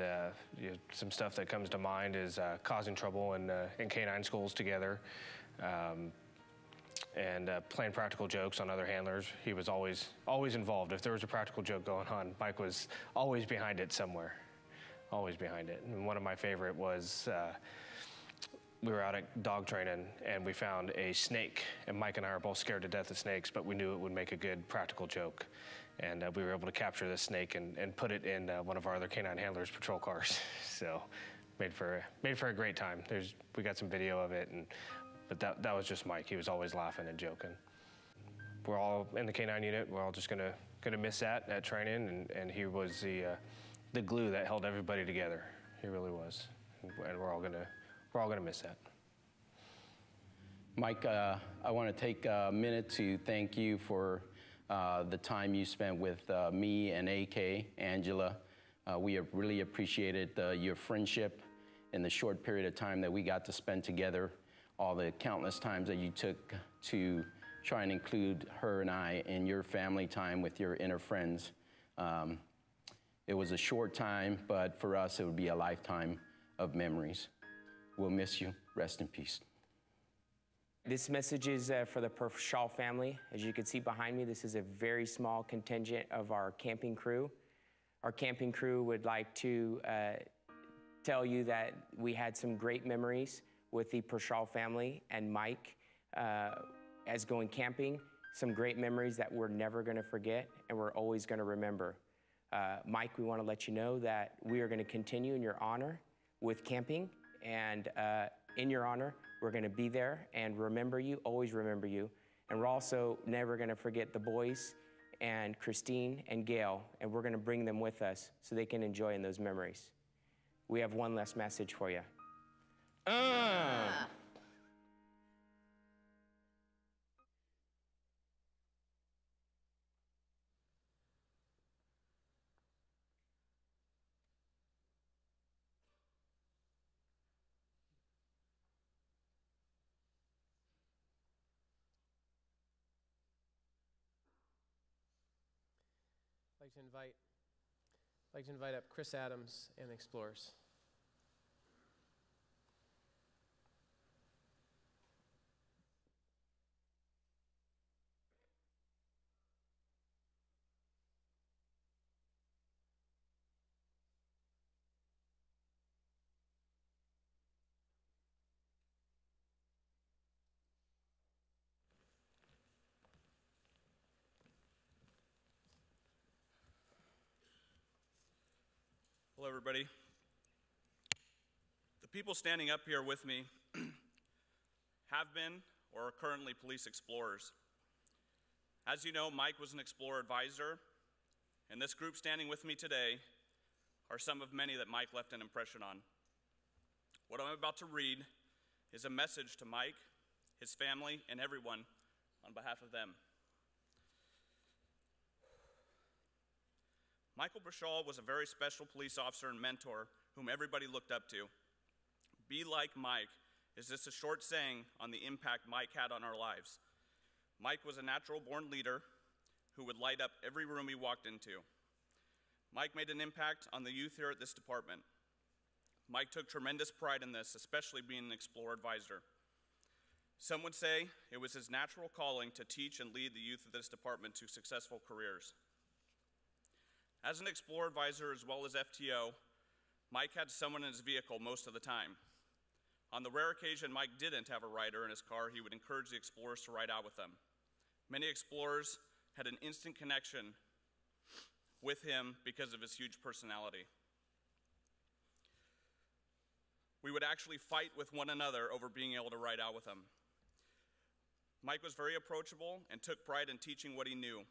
some stuff that comes to mind is causing trouble in canine schools together, and playing practical jokes on other handlers. He was always involved. If there was a practical joke going on, Mike was always behind it somewhere, always behind it. And one of my favorite was we were out at dog training and we found a snake, and Mike and I are both scared to death of snakes, but we knew it would make a good practical joke. And we were able to capture this snake and put it in one of our other canine handlers' patrol cars. So made for a great time. We got some video of it, but that was just Mike. He was always laughing and joking. We're all in the canine unit. We're all just gonna miss that at training, and he was the glue that held everybody together. He really was, and we're all gonna miss that. Mike, I want to take a minute to thank you for the time you spent with me and AK, Angela. We have really appreciated your friendship in the short period of time that we got to spend together, all the countless times that you took to try and include her and I in your family time with your inner friends. It was a short time, but for us, it would be a lifetime of memories. We'll miss you. Rest in peace. This message is for the Pershaw family. As you can see behind me, this is a very small contingent of our camping crew. Our camping crew would like to tell you that we had some great memories with the Pershaw family and Mike as going camping. Some great memories that we're never gonna forget and we're always gonna remember. Mike, we wanna let you know that we are gonna continue in your honor with camping, and in your honor, we're gonna be there and remember you, always remember you. And we're also never gonna forget the boys and Christine and Gail, and we're gonna bring them with us so they can enjoy in those memories. We have one last message for you. I'd like to invite up Chris Adams and Explorers. Hello, everybody. The people standing up here with me have been or are currently police explorers. As you know, Mike was an Explorer advisor, and this group standing with me today are some of many that Mike left an impression on. What I'm about to read is a message to Mike, his family, and everyone on behalf of them. Michael Brashall was a very special police officer and mentor whom everybody looked up to. Be like Mike is just a short saying on the impact Mike had on our lives. Mike was a natural-born leader who would light up every room he walked into. Mike made an impact on the youth here at this department. Mike took tremendous pride in this, especially being an Explorer advisor. Some would say it was his natural calling to teach and lead the youth of this department to successful careers. As an Explorer advisor as well as FTO, Mike had someone in his vehicle most of the time. On the rare occasion Mike didn't have a rider in his car, he would encourage the Explorers to ride out with them. Many Explorers had an instant connection with him because of his huge personality. We would actually fight with one another over being able to ride out with him. Mike was very approachable and took pride in teaching what he knew.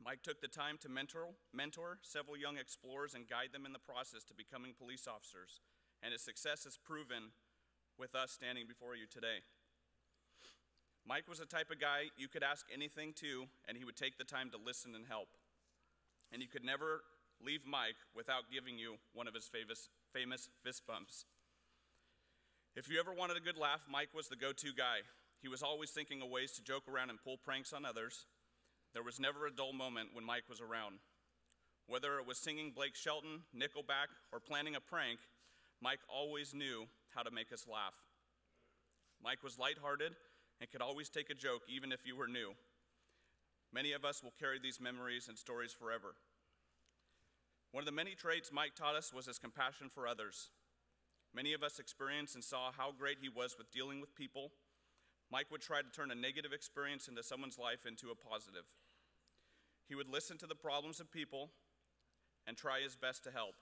Mike took the time to mentor several young Explorers and guide them in the process to becoming police officers, and his success is proven with us standing before you today. Mike was the type of guy you could ask anything to, and he would take the time to listen and help. And you could never leave Mike without giving you one of his famous fist bumps. If you ever wanted a good laugh, Mike was the go-to guy. He was always thinking of ways to joke around and pull pranks on others. There was never a dull moment when Mike was around. Whether it was singing Blake Shelton, Nickelback, or planning a prank, Mike always knew how to make us laugh. Mike was lighthearted and could always take a joke even if you were new. Many of us will carry these memories and stories forever. One of the many traits Mike taught us was his compassion for others. Many of us experienced and saw how great he was with dealing with people. Mike would try to turn a negative experience into someone's life into a positive. He would listen to the problems of people and try his best to help.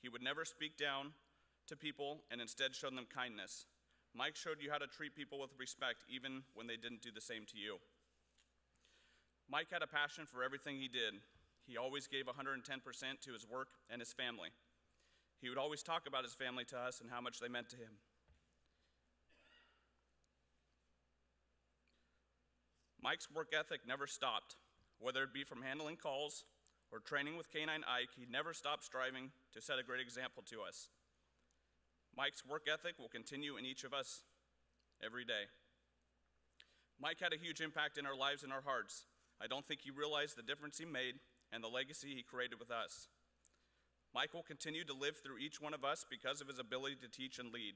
He would never speak down to people and instead show them kindness. Mike showed you how to treat people with respect even when they didn't do the same to you. Mike had a passion for everything he did. He always gave 110% to his work and his family. He would always talk about his family to us and how much they meant to him. Mike's work ethic never stopped. Whether it be from handling calls or training with Canine Ike, he never stopped striving to set a great example to us. Mike's work ethic will continue in each of us every day. Mike had a huge impact in our lives and our hearts. I don't think he realized the difference he made and the legacy he created with us. Mike will continue to live through each one of us because of his ability to teach and lead.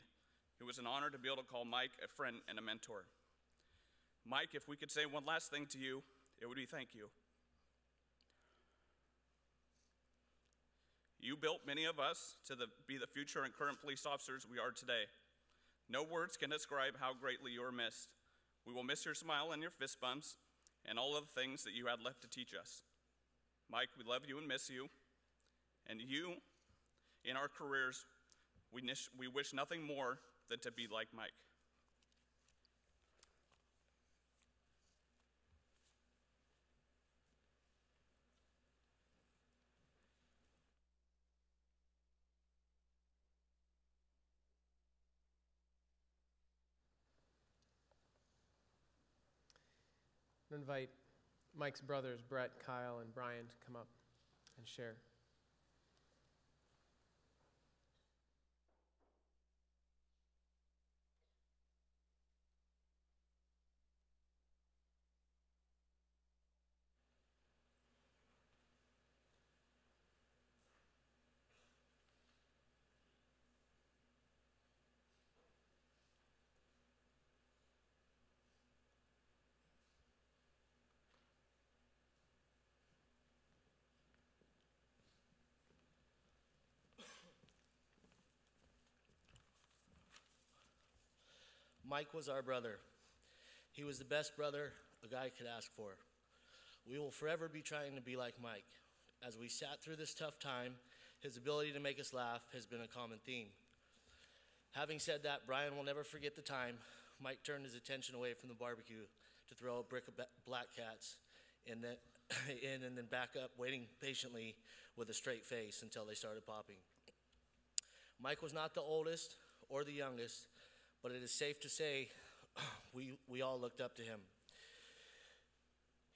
It was an honor to be able to call Mike a friend and a mentor. Mike, if we could say one last thing to you, it would be thank you. You built many of us to be the future and current police officers we are today. No words can describe how greatly you are missed. We will miss your smile and your fist bumps and all of the things that you had left to teach us. Mike, we love you and miss you. And you, in our careers, we wish nothing more than to be like Mike. I invite Mike's brothers, Brett, Kyle, and Brian, to come up and share. Mike was our brother. He was the best brother a guy could ask for. We will forever be trying to be like Mike. As we sat through this tough time, His ability to make us laugh has been a common theme. Having said that, Brian will never forget the time Mike turned his attention away from the barbecue to throw a brick of black cats and then back up, waiting patiently with a straight face until they started popping. Mike was not the oldest or the youngest, but it is safe to say we all looked up to him.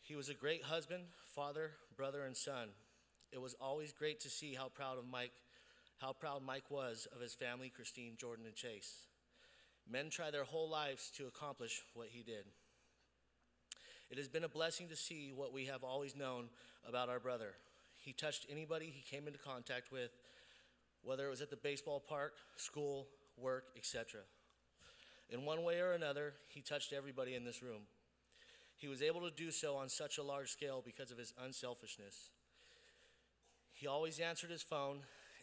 He was a great husband, father, brother, and son. It was always great to see how proud Mike was of his family, Christine, Jordan, and Chase. Men try their whole lives to accomplish what he did. It has been a blessing to see what we have always known about our brother. He touched anybody he came into contact with, whether it was at the baseball park, school, work, etc. In one way or another, he touched everybody in this room. He was able to do so on such a large scale because of his unselfishness. He always answered his phone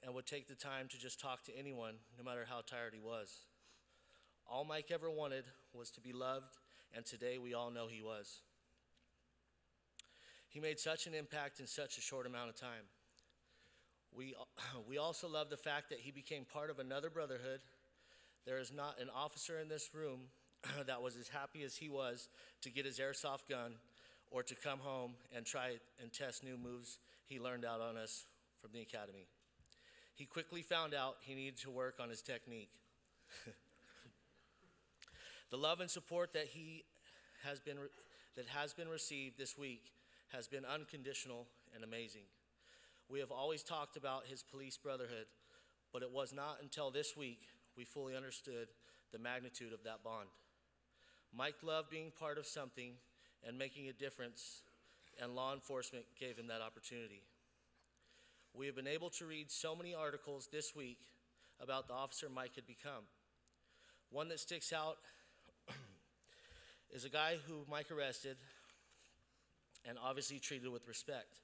and would take the time to just talk to anyone, no matter how tired he was. All Mike ever wanted was to be loved, and today we all know he was. He made such an impact in such a short amount of time. We also love the fact that he became part of another brotherhood. There is not an officer in this room that was as happy as he was to get his airsoft gun or to come home and try and test new moves he learned out on us from the academy. He quickly found out he needed to work on his technique. The love and support that has been received this week has been unconditional and amazing. We have always talked about his police brotherhood, but it was not until this week we fully understood the magnitude of that bond. Mike loved being part of something and making a difference, and law enforcement gave him that opportunity. We have been able to read so many articles this week about the officer Mike had become. One that sticks out is a guy who Mike arrested and obviously treated with respect.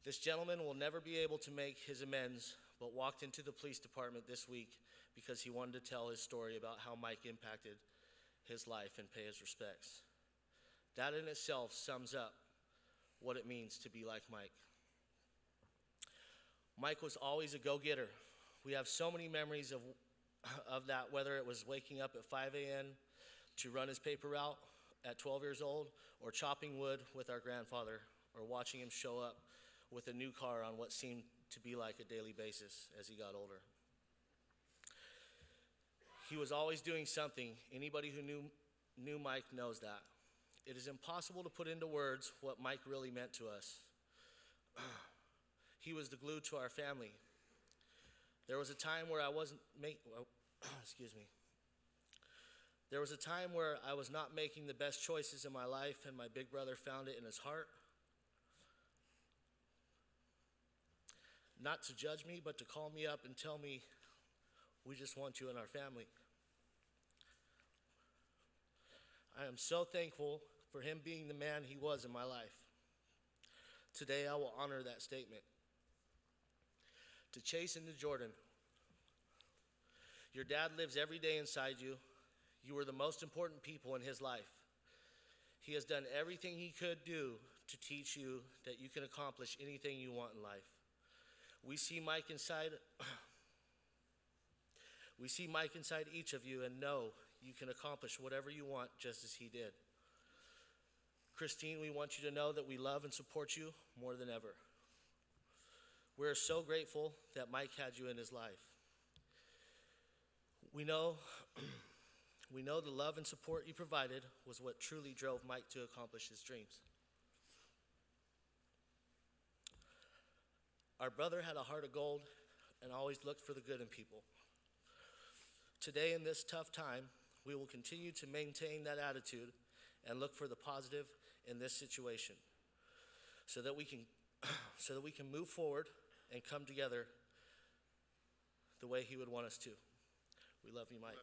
This gentleman will never be able to make his amends, but walked into the police department this week because he wanted to tell his story about how Mike impacted his life and pay his respects. That in itself sums up what it means to be like Mike. Mike was always a go-getter. We have so many memories of that, whether it was waking up at 5 a.m. to run his paper route at 12 years old, or chopping wood with our grandfather, or watching him show up with a new car on what seemed to be like a daily basis as he got older. He was always doing something. Anybody who knew Mike knows that. It is impossible to put into words what Mike really meant to us. He was the glue to our family. There was a time where I wasn't There was a time where I was not making the best choices in my life, and my big brother found it in his heart. Not to judge me, but to call me up and tell me, we just want you in our family. I am so thankful for him being the man he was in my life. Today I will honor that statement. To Chase and to Jordan, your dad lives every day inside you. You were the most important people in his life. He has done everything he could do to teach you that you can accomplish anything you want in life. We see Mike inside each of you and know you can accomplish whatever you want just as he did. Christine, we want you to know that we love and support you more than ever. We're so grateful that Mike had you in his life. We know the love and support you provided was what truly drove Mike to accomplish his dreams. Our brother had a heart of gold and always looked for the good in people. Today, in this tough time, we will continue to maintain that attitude and look for the positive in this situation so that we can move forward and come together the way he would want us to. We love you, Mike.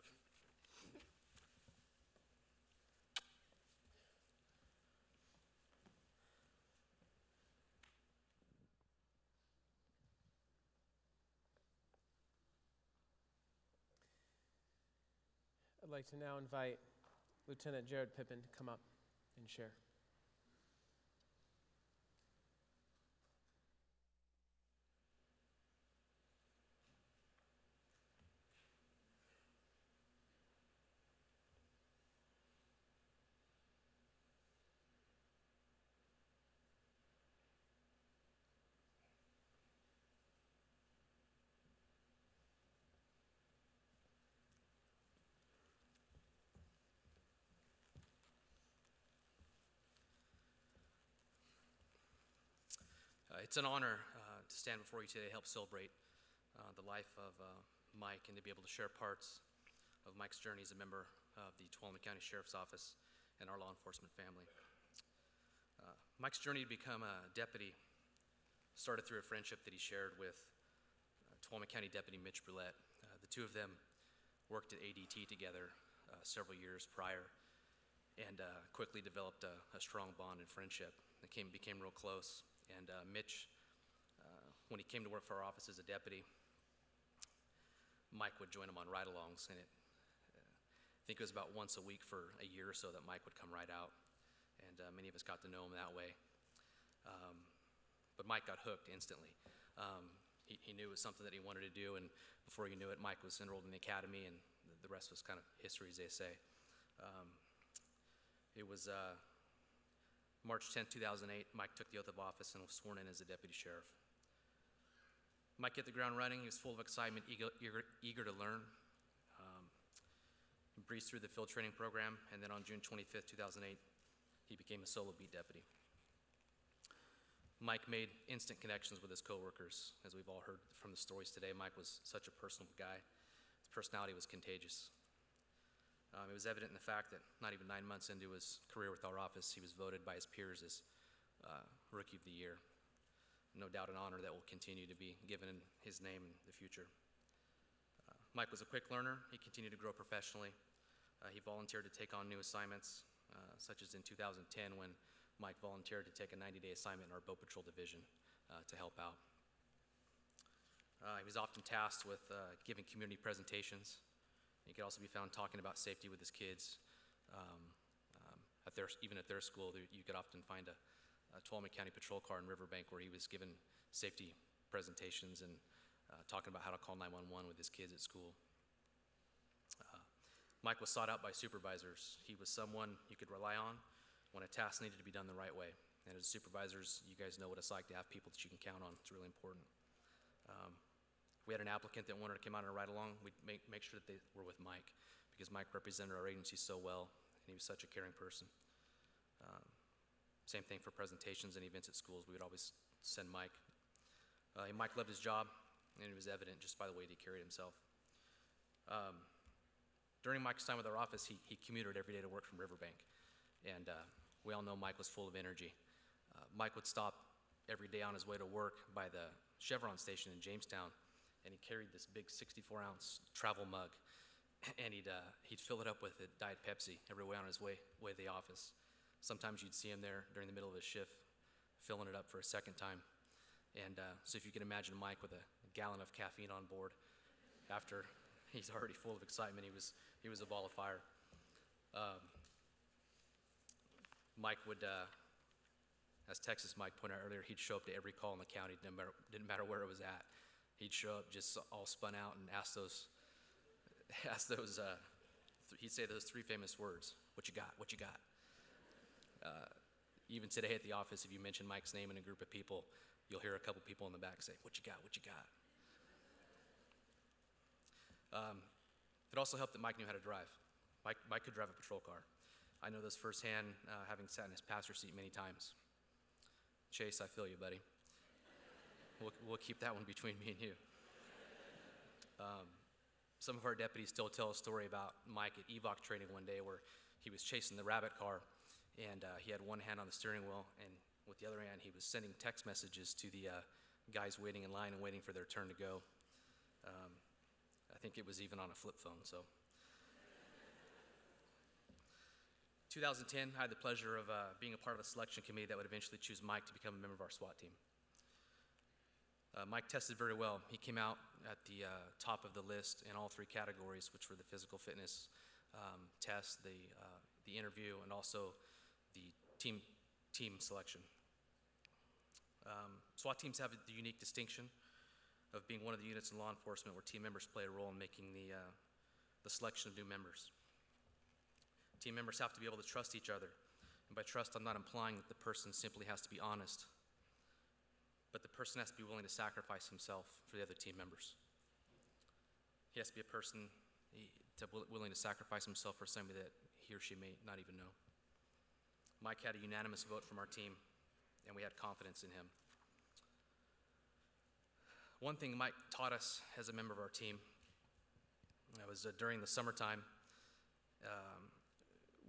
I'd like to now invite Lieutenant Jared Pippin to come up and share. It's an honor to stand before you today to help celebrate the life of Mike and to be able to share parts of Mike's journey as a member of the Tuolumne County Sheriff's Office and our law enforcement family. Mike's journey to become a deputy started through a friendship that he shared with Tuolumne County Deputy Mitch Brulette. The two of them worked at ADT together several years prior and quickly developed a strong bond and friendship. They became real close. And Mitch, when he came to work for our office as a deputy, Mike would join him on ride-alongs, and I think it was about once a week for a year or so that Mike would come right out, and many of us got to know him that way. But Mike got hooked instantly. He knew it was something that he wanted to do, and before you knew it, Mike was enrolled in the academy, and the rest was kind of history, as they say. It was March 10, 2008, Mike took the oath of office and was sworn in as a deputy sheriff. Mike hit the ground running. He was full of excitement, eager to learn. He breezed through the field training program, and then on June 25, 2008, he became a solo beat deputy. Mike made instant connections with his coworkers. As we've all heard from the stories today, Mike was such a personal guy. His personality was contagious. It was evident in the fact that not even 9 months into his career with our office, he was voted by his peers as Rookie of the Year. No doubt an honor that will continue to be given in his name in the future. Mike was a quick learner. He continued to grow professionally. He volunteered to take on new assignments, such as in 2010 when Mike volunteered to take a 90-day assignment in our Boat Patrol division to help out. He was often tasked with giving community presentations. He could also be found talking about safety with his kids. Even at their school, you could often find a Tuolumne County patrol car in Riverbank where he was given safety presentations and talking about how to call 911 with his kids at school. Mike was sought out by supervisors. He was someone you could rely on when a task needed to be done the right way. And as supervisors, you guys know what it's like to have people that you can count on. It's really important. If we had an applicant that wanted to come out on a ride-along, we'd make sure that they were with Mike, because Mike represented our agency so well, and he was such a caring person. Same thing for presentations and events at schools. We would always send Mike. Mike loved his job, and it was evident just by the way that he carried himself. During Mike's time with our office, he commuted every day to work from Riverbank, and we all know Mike was full of energy. Mike would stop every day on his way to work by the Chevron station in Jamestown, and he carried this big 64-ounce travel mug, and he'd fill it up with a Diet Pepsi every way on his way to the office. Sometimes you'd see him there during the middle of his shift, filling it up for a second time. And so if you can imagine Mike with a gallon of caffeine on board, after he's already full of excitement, he was a ball of fire. Mike would, as Texas Mike pointed out earlier, he'd show up to every call in the county, didn't matter where it was at. He'd show up just all spun out and he'd say those three famous words: "What you got? What you got?" Even today at the office, if you mention Mike's name in a group of people, you'll hear a couple people in the back say, "What you got? What you got?" It also helped that Mike knew how to drive. Mike could drive a patrol car. I know this firsthand, having sat in his passenger seat many times. Chase, I feel you, buddy. We'll keep that one between me and you. Some of our deputies still tell a story about Mike at EVOC training one day where he was chasing the rabbit car, and he had one hand on the steering wheel, and with the other hand he was sending text messages to the guys waiting in line and waiting for their turn to go. I think it was even on a flip phone. So, 2010, I had the pleasure of being a part of a selection committee that would eventually choose Mike to become a member of our SWAT team. Mike tested very well. He came out at the top of the list in all three categories, which were the physical fitness test, the interview, and also the team selection. SWAT teams have the unique distinction of being one of the units in law enforcement where team members play a role in making the selection of new members. Team members have to be able to trust each other. And by trust, I'm not implying that the person simply has to be honest, but the person has to be willing to sacrifice himself for the other team members. He has to be a person willing to sacrifice himself for somebody that he or she may not even know. Mike had a unanimous vote from our team, and we had confidence in him. One thing Mike taught us as a member of our team, it was during the summertime,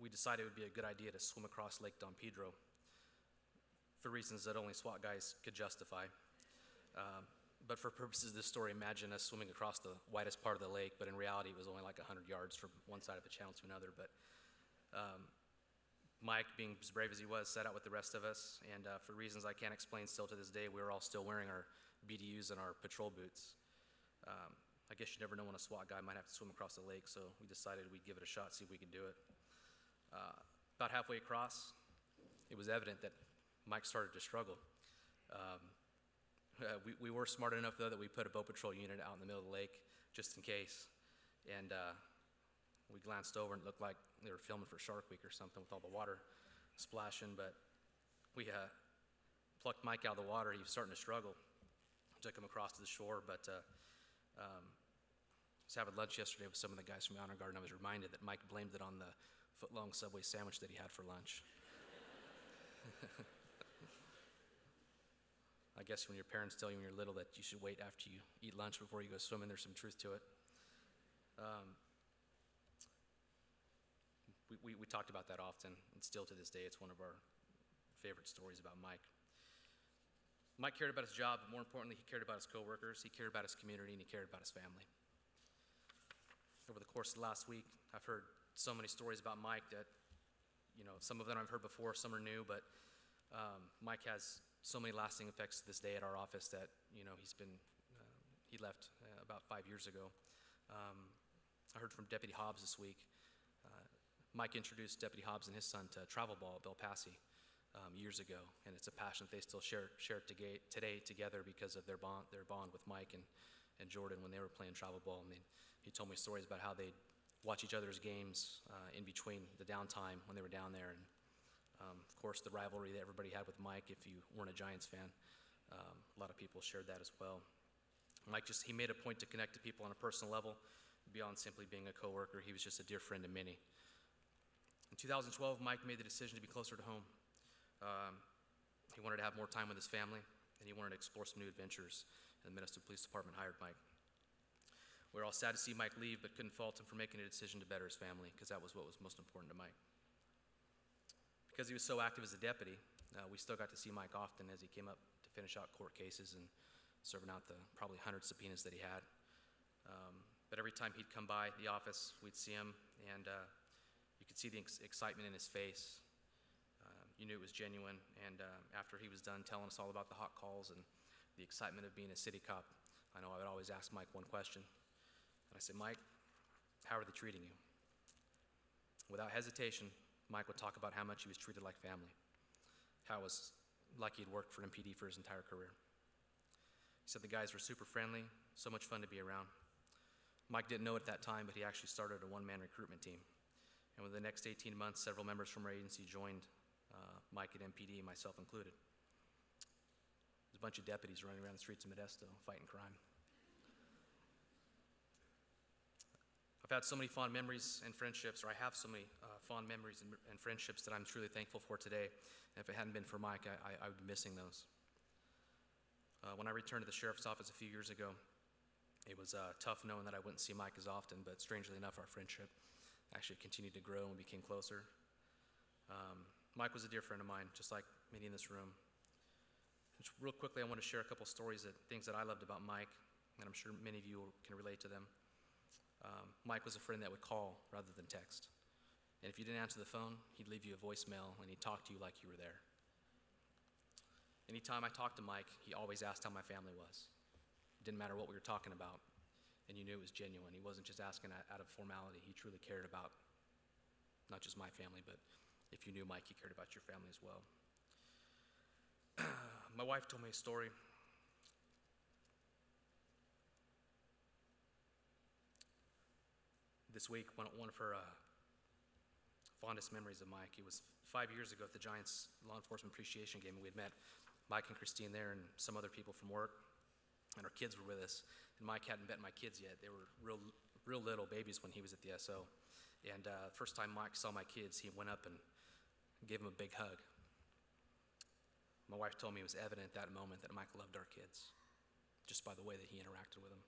we decided it would be a good idea to swim across Lake Don Pedro for reasons that only SWAT guys could justify. But for purposes of this story, imagine us swimming across the widest part of the lake, but in reality it was only like 100 yards from one side of the channel to another. But Mike, being as brave as he was, set out with the rest of us, and for reasons I can't explain still to this day, we were all still wearing our BDUs and our patrol boots. I guess you never know when a SWAT guy might have to swim across the lake, so we decided we'd give it a shot, see if we could do it. About halfway across, it was evident that Mike started to struggle. We were smart enough, though, that we put a boat patrol unit out in the middle of the lake just in case. And we glanced over and it looked like they were filming for Shark Week or something with all the water splashing. But we plucked Mike out of the water. He was starting to struggle. Took him across to the shore, but I was having lunch yesterday with some of the guys from Honor Guard, and I was reminded that Mike blamed it on the foot-long Subway sandwich that he had for lunch. I guess when your parents tell you when you're little that you should wait after you eat lunch before you go swimming, there's some truth to it. We talked about that often, and still to this day, it's one of our favorite stories about Mike. Mike cared about his job, but more importantly, he cared about his coworkers, he cared about his community, and he cared about his family. Over the course of the last week, I've heard so many stories about Mike that, some of them I've heard before, some are new, but Mike has so many lasting effects to this day at our office that, he left about 5 years ago. I heard from Deputy Hobbs this week. Mike introduced Deputy Hobbs and his son to travel ball at Belpassi years ago, and it's a passion that they still share today together because of their bond with Mike and Jordan when they were playing travel ball. I mean, he told me stories about how they'd watch each other's games in between the downtime when they were down there, and of course the rivalry that everybody had with Mike if you weren't a Giants fan. A lot of people shared that as well. Mike he made a point to connect to people on a personal level beyond simply being a coworker. He was just a dear friend to many. In 2012, Mike made the decision to be closer to home. He wanted to have more time with his family, and he wanted to explore some new adventures, and the Modesto Police Department hired Mike. We were all sad to see Mike leave, but couldn't fault him for making a decision to better his family, because that was what was most important to Mike. Because he was so active as a deputy, we still got to see Mike often as he came up to finish out court cases and serving out the probably 100 subpoenas that he had. But every time he'd come by the office, we'd see him, and you could see the excitement in his face. You knew it was genuine, and after he was done telling us all about the hot calls and the excitement of being a city cop, I know I would always ask Mike one question. And I said, Mike, how are they treating you? Without hesitation, Mike would talk about how much he was treated like family, how it was like he'd worked for MPD for his entire career. He said the guys were super friendly, so much fun to be around. Mike didn't know it at that time, but he actually started a one-man recruitment team. And within the next 18 months, several members from our agency joined Mike at MPD, myself included. There's a bunch of deputies running around the streets of Modesto fighting crime. I've had so many fond memories and friendships, or I have so many fond memories and friendships that I'm truly thankful for today. And if it hadn't been for Mike, I would be missing those. When I returned to the sheriff's office a few years ago, it was tough knowing that I wouldn't see Mike as often, but strangely enough, our friendship actually continued to grow and we became closer. Mike was a dear friend of mine, just like many in this room. Just real quickly, I want to share a couple stories, things that I loved about Mike, and I'm sure many of you can relate to them. Mike was a friend that would call rather than text. And if you didn't answer the phone, he'd leave you a voicemail and he'd talk to you like you were there. Anytime I talked to Mike, he always asked how my family was. It didn't matter what we were talking about, and you knew it was genuine. He wasn't just asking out of formality. He truly cared about not just my family, but if you knew Mike, he cared about your family as well. My wife told me a story. This week, one of her fondest memories of Mike, it was 5 years ago at the Giants Law Enforcement Appreciation Game, and we'd met Mike and Christine there and some other people from work, and our kids were with us. And Mike hadn't met my kids yet. They were real little babies when he was at the SO. And first time Mike saw my kids, he went up and gave them a big hug. My wife told me it was evident at that moment that Mike loved our kids. just by the way that he interacted with him.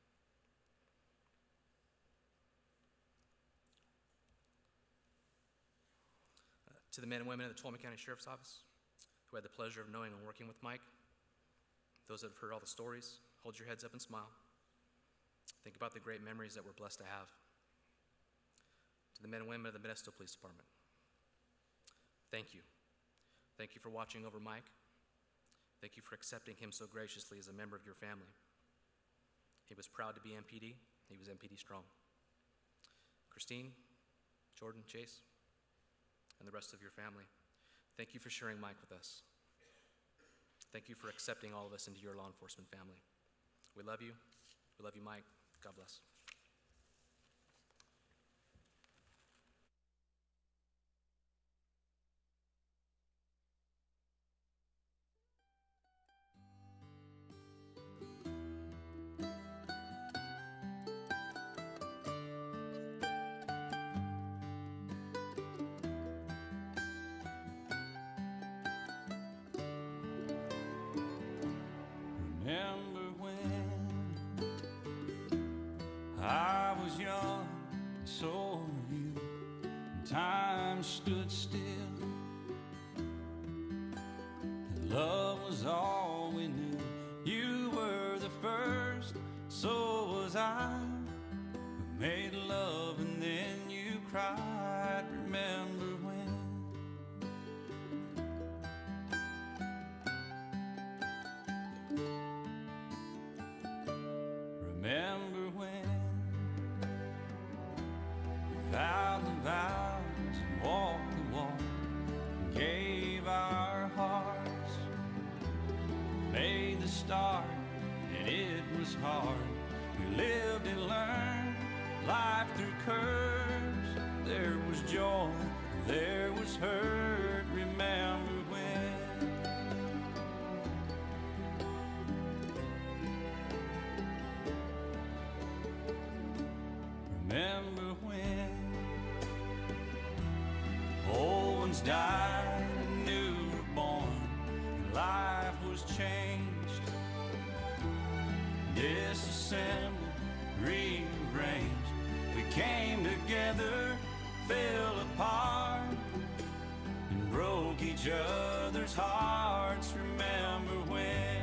To the men and women of the Tuolumne County Sheriff's Office who had the pleasure of knowing and working with Mike, those that have heard all the stories, hold your heads up and smile. Think about the great memories that we're blessed to have. To the men and women of the Modesto Police Department, thank you. Thank you for watching over Mike. Thank you for accepting him so graciously as a member of your family. He was proud to be MPD. He was MPD strong. Christine, Jordan, Chase, and the rest of your family, thank you for sharing Mike with us. Thank you for accepting all of us into your law enforcement family. We love you. We love you, Mike. God bless. Remember when I was young, and so were you, and time stood still, and love was all we knew. You were the first, so was I. We made love and then you cried. Remember when? Remember when we vowed the vows and walked the walk and gave our hearts, made the start, and it was hard. We lived and learned life through curves. There was joy, there was hurt. Remember when? Remember when old ones died and new were born, and life was changed, disassembled, rearranged. We came together, fell apart, and broke each other's hearts. Remember when?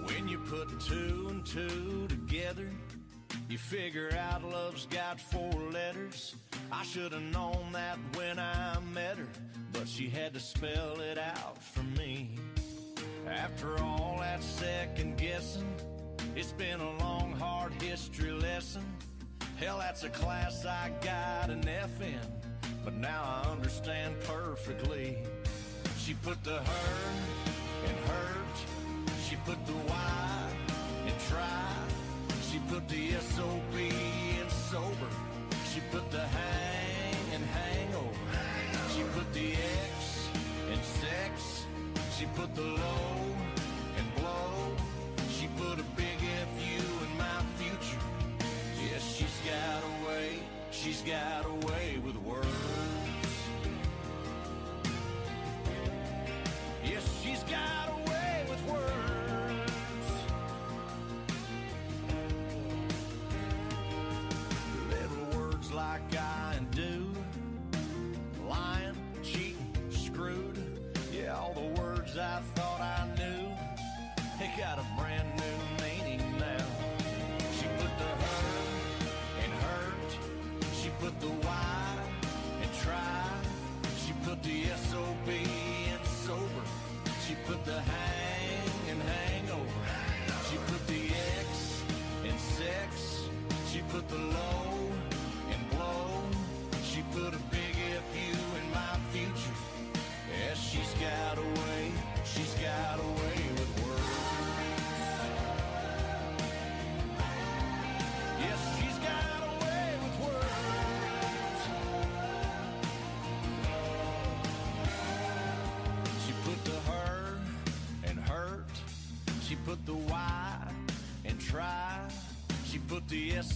When you put two and two together, you figure out love's got four letters. I should have known that when I met her, but she had to spell it out for me. After all that second guessing, it's been a long, hard history lesson. Hell, that's a class I got an F in, but now I understand perfectly. She put the her in hurt, she put the Y in try, she put the SOB in sober, she put the hang in hangover, she put the X in sex, she put the low in blow, she put a big FU in my future. Yes, she's got a way with words. Yes, she's got a way with words. Little words like I and do, lying, cheating, screwed. Yeah, all the words I thought I knew, they got a brand new meaning now. She put the her in hurt, she put the Y in try, she put the SOB in sober, she put the hang in hangover,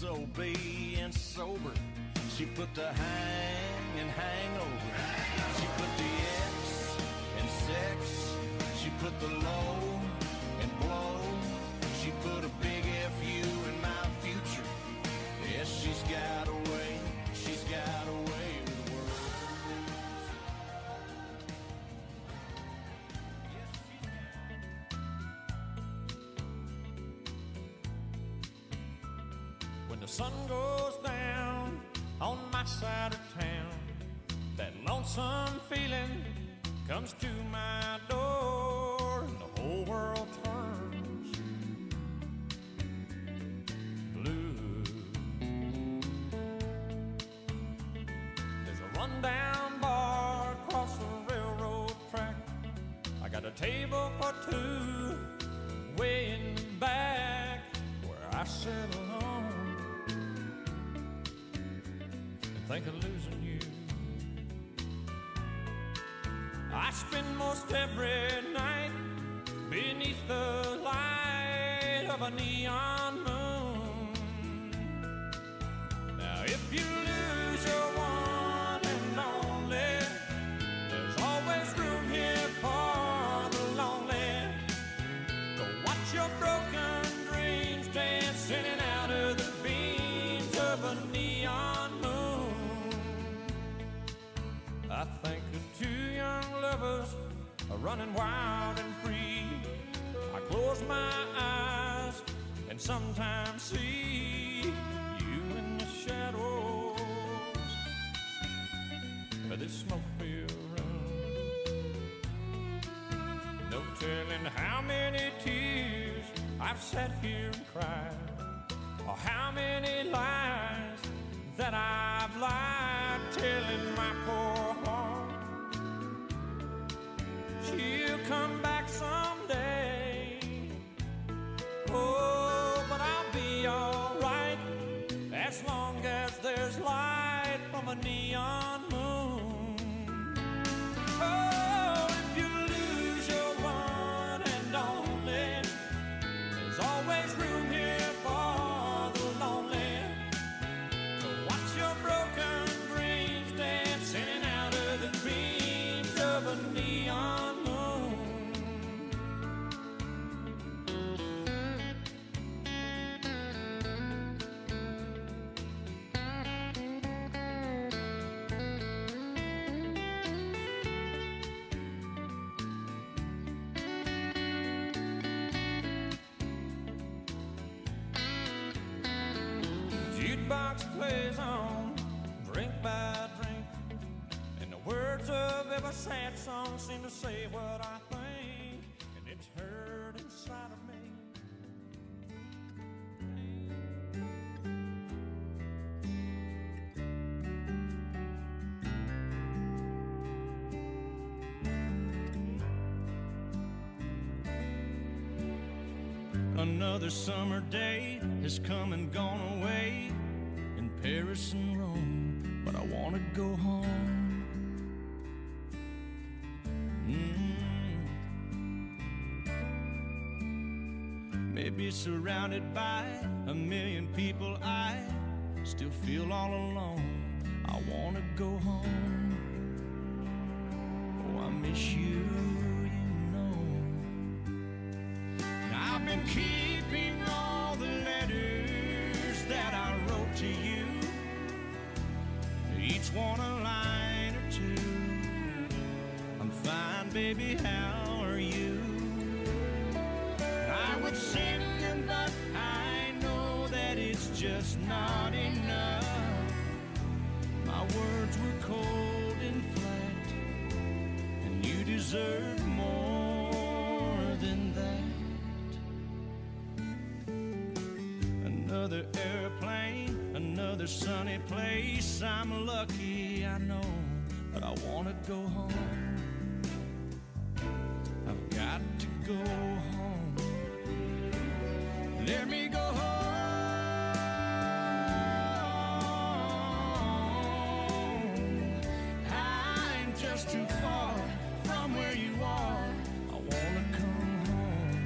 SOB and sober. She put the hang and hangover. She put the X in sex. She put the low and blow. She put a big FU in my future. Yes, she's got a way. She's got a way with words. When the sun goes down on my side of town, that lonesome feeling comes to my door, and the whole world turns blue. There's a rundown bar across the railroad track. I got a table for two way in the back where I sit alone and think of losing you. I spend most every night beneath the light of a neon moon. Now if you lose your one and only, there's always room here for the lonely. To watch your broken dreams dancing out of the beams of a neon moon. I think of two young lovers are running wild and free. I close my eyes and sometimes see you in the shadows of this smoke-filled room. No telling how many tears I've sat here and cried, or how many lies that I've lied, telling my poor heart she'll come back someday. Oh, but I'll be alright as long as there's light from a neon moon. Oh, if you lose your one and only, there's always room here for the lonely. To watch your broken dreams dancing out of the dreams of a neon moon. Jukebox plays on, drink by drink, and the words of every sad song seem to say what I think, and it's heard inside of me. Another summer day has come and gone away in Paris and Rome, but I want to go home. Maybe surrounded by a million people, I still feel all alone. I want to go home. Oh, I miss you, you know. I've been keeping all the letters that I wrote to you, each one a line or two. I'm fine, baby, how are you? I would send them, but I know that it's just not enough. My words were cold and flat, and you deserve more than that. Another airplane, another sunny place. I'm lucky, I know, but I want to go home. I've got to go home. Let me go home. I'm just too far from where you are. I want to come home.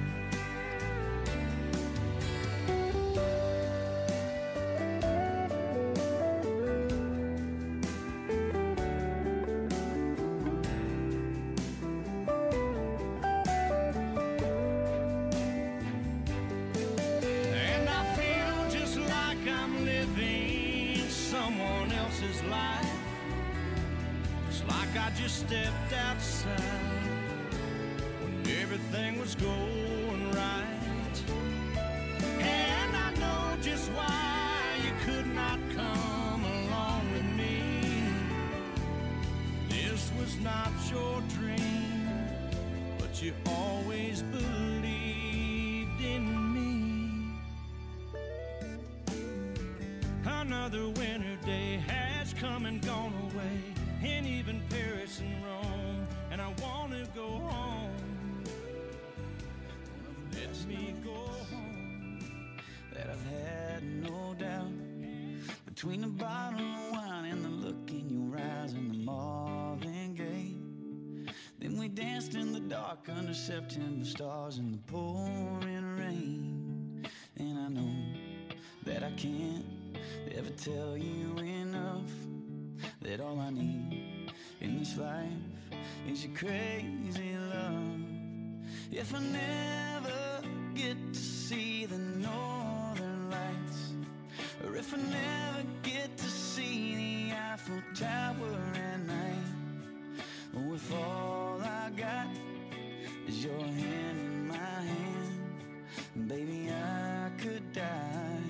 else's life. It's like I just stepped outside when everything was going right. And I know just why you could not come along with me. This was not your dream, but you always believed in me. Another winter day has come and gone away, and even Paris and Rome, and I want to go home. Let me go home. That I've had no doubt, between the bottle of wine and the look in your eyes and the Marvin Gaye. Then we danced in the dark under September stars in the pouring rain. And I know that I can't ever tell you enough that all I need in this life is your crazy love. If I never get to see the northern lights, or if I never get to see the Eiffel Tower at night, or if all I got is your hand in my hand, baby, I could die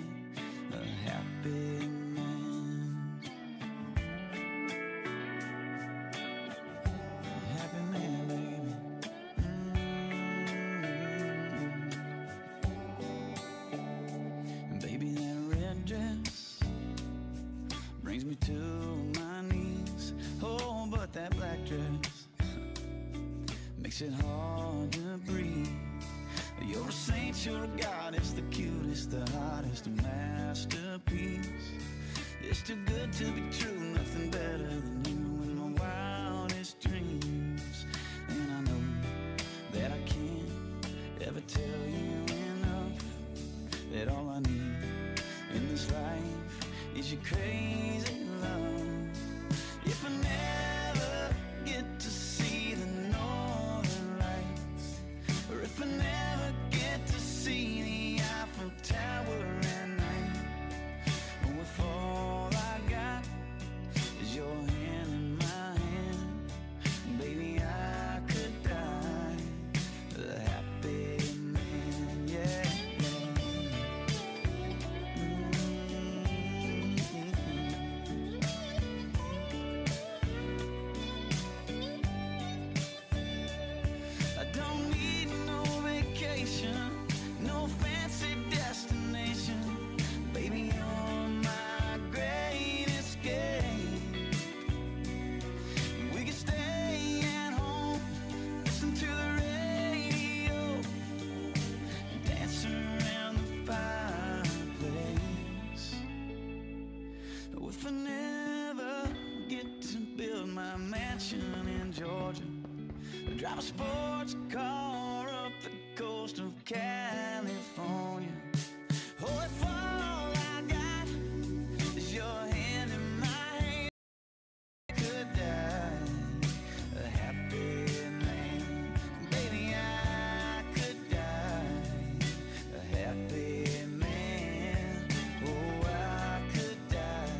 a happy man. A happy man, baby. And baby, that red dress brings me to my knees. Oh, but that black dress makes it hard to breathe. You're a saint, you're a goddess, the cutest, the hottest, a masterpiece. It's too good to be true, nothing better than you in my wildest dreams. And I know that I can't ever tell you enough that all I need in this life is your crazy love. If I never get to see the northern lights, or if I never get to see the Eiffel Tower at night, or if all I got is your hand in my hand, baby, I could die a happy man, yeah. I don't need no vacation, no fancy destination. Baby, you're my great escape. We can stay at home, listen to the radio, dance around the fireplace. If I never get to build my mansion in Georgia, drive a sports car up the coast of California, oh, if all I got is your hand in my hand, I could die a happy man. Baby, I could die a happy man. Oh, I could die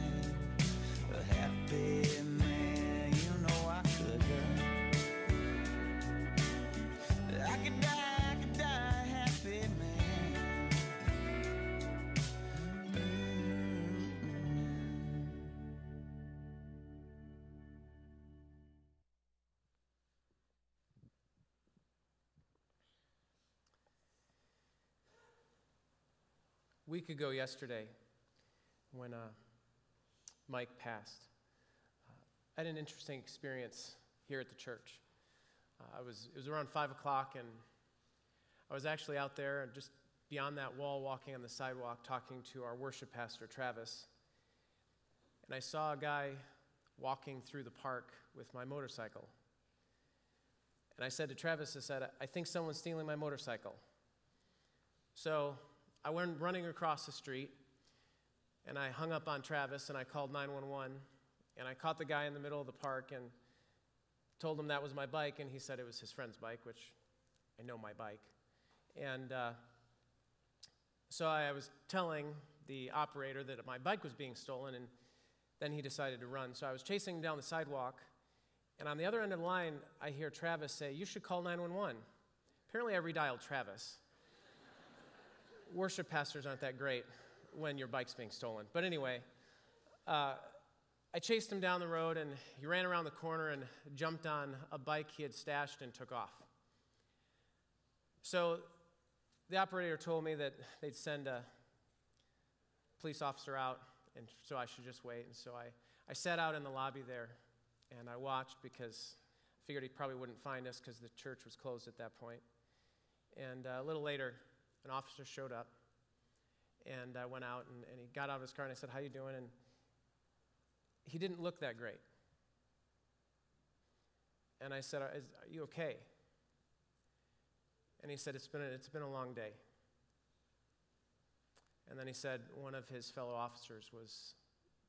a happy man. You know I could die. I could die a happy man. A week ago yesterday, when Mike passed, I had an interesting experience here at the church. It was around 5 o'clock, and I was actually out there and just beyond that wall, walking on the sidewalk, talking to our worship pastor, Travis. And I saw a guy walking through the park with my motorcycle. And I said to Travis, I said, I think someone's stealing my motorcycle. So I went running across the street, and I hung up on Travis, and I called 911, and I caught the guy in the middle of the park and told him that was my bike, and he said it was his friend's bike, which I know my bike. And so I was telling the operator that my bike was being stolen, and Then he decided to run. So I was chasing him down the sidewalk, and on the other end of the line, I hear Travis say, "You should call 911." Apparently I redialed Travis. Worship pastors aren't that great when your bike's being stolen. But anyway, I chased him down the road, and he ran around the corner and jumped on a bike he had stashed and took off. So the operator told me that they'd send a police officer out, and so I should just wait. And so I sat out in the lobby there, and I watched because I figured he probably wouldn't find us because the church was closed at that point. And a little later, an officer showed up, and I went out, and he got out of his car, and I said, "How you doing?" And he didn't look that great. And I said, "Are you okay?" And he said, it's been a long day. And then he said one of his fellow officers was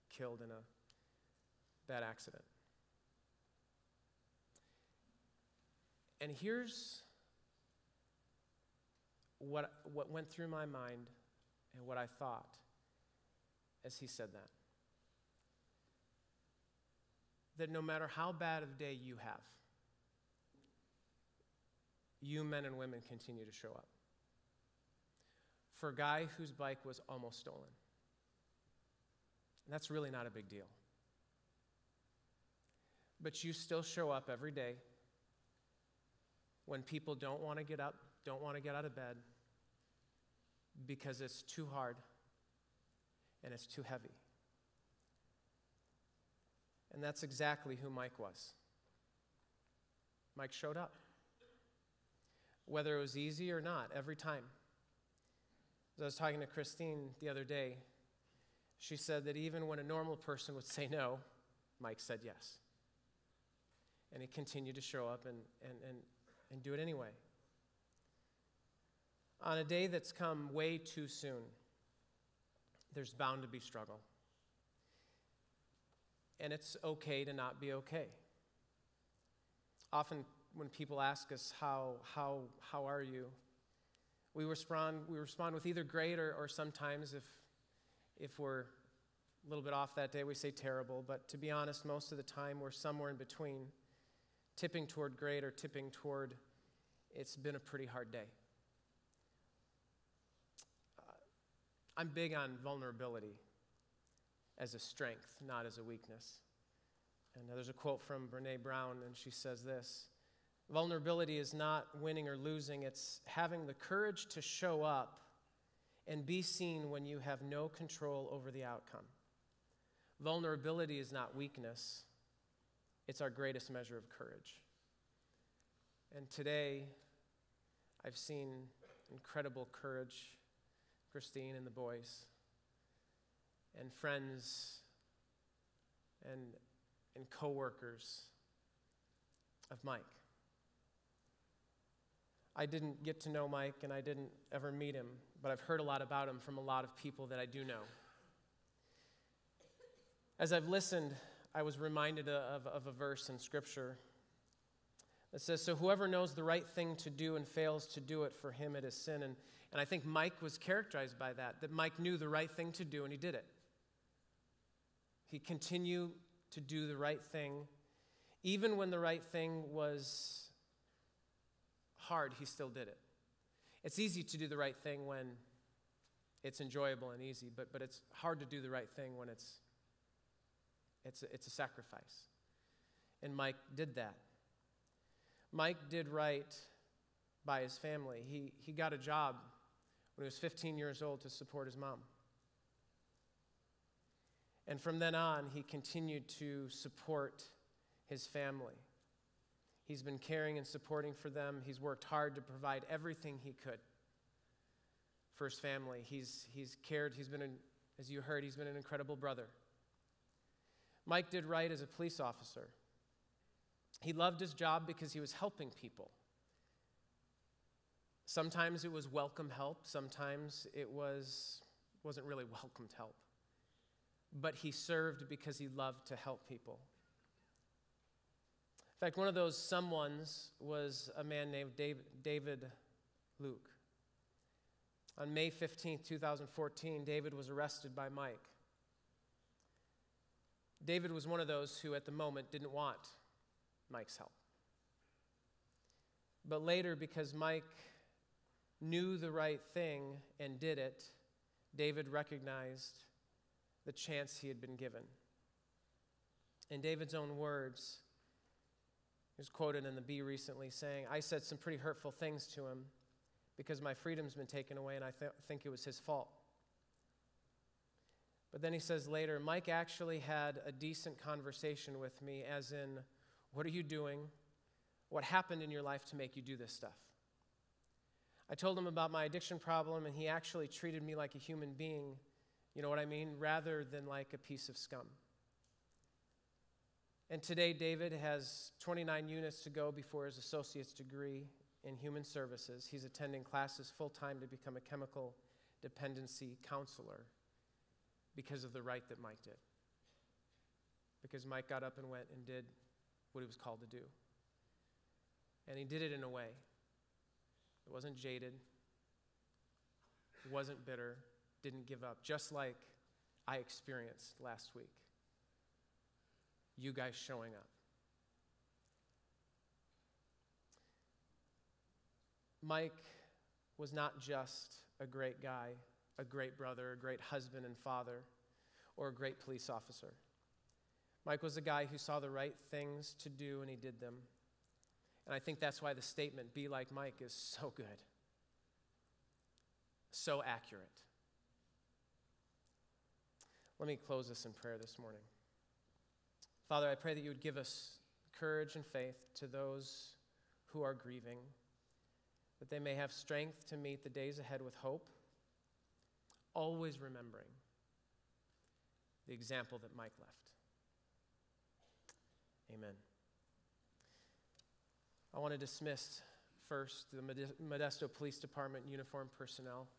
killed in a bad accident. And here's what went through my mind and what I thought as he said that. That no matter how bad of a day you have, you men and women continue to show up. For a guy whose bike was almost stolen, and that's really not a big deal. But you still show up every day when people don't want to get up, don't want to get out of bed, because it's too hard and it's too heavy. And that's exactly who Mike was. Mike showed up. Whether it was easy or not, every time. As I was talking to Christine the other day, she said that even when a normal person would say no, Mike said yes. And he continued to show up and do it anyway. On a day that's come way too soon, there's bound to be struggle. And it's okay to not be okay. Often when people ask us, how are you? We respond with either great or sometimes if we're a little bit off that day, we say terrible. But to be honest, most of the time we're somewhere in between, tipping toward great or tipping toward it's been a pretty hard day. I'm big on vulnerability as a strength, not as a weakness. And there's a quote from Brené Brown, and she says this: vulnerability is not winning or losing, it's having the courage to show up and be seen when you have no control over the outcome. Vulnerability is not weakness, it's our greatest measure of courage. And today, I've seen incredible courage, Christine and the boys, and friends and co-workers of Mike. I didn't get to know Mike, and I didn't ever meet him, but I've heard a lot about him from a lot of people that I do know. As I've listened, I was reminded of a verse in Scripture that says, "So whoever knows the right thing to do and fails to do it, for him it is sin." And I think Mike was characterized by that Mike knew the right thing to do, and he did it. He continued to do the right thing. Even when the right thing was hard, he still did it. It's easy to do the right thing when it's enjoyable and easy, but it's hard to do the right thing when it's a sacrifice. And Mike did that. Mike did right by his family. He got a job when he was 15 years old to support his mom. And from then on, he continued to support his family. He's been caring and supporting for them. He's worked hard to provide everything he could for his family. He's cared. As you heard, he's been an incredible brother. Mike did right as a police officer. He loved his job because he was helping people. Sometimes it was welcome help. Sometimes it wasn't really welcomed help. But he served because he loved to help people. In fact, one of those someones was a man named David Luke. On May 15, 2014, David was arrested by Mike. David was one of those who at the moment didn't want Mike's help. But later, because Mike knew the right thing and did it, David recognized the chance he had been given. In David's own words, he was quoted in the Bee recently saying, "I said some pretty hurtful things to him because my freedom's been taken away and I think it was his fault." But then he says later, Mike actually had a decent conversation with me, as in, what are you doing? What happened in your life to make you do this stuff? I told him about my addiction problem, and he actually treated me like a human being, you know what I mean, rather than like a piece of scum. And today, David has 29 units to go before his associate's degree in human services. He's attending classes full-time to become a chemical dependency counselor because of the right that Mike did. Because Mike got up and went and did what he was called to do. And he did it in a way that wasn't jaded, wasn't bitter, didn't give up, just like I experienced last week. You guys showing up. Mike was not just a great guy, a great brother, a great husband and father, or a great police officer. Mike was a guy who saw the right things to do and he did them. And I think that's why the statement, "Be like Mike," is so good, so accurate. Let me close this in prayer this morning. Father, I pray that you would give us courage and faith to those who are grieving, that they may have strength to meet the days ahead with hope, always remembering the example that Mike left. Amen. I want to dismiss first the Modesto Police Department uniformed personnel.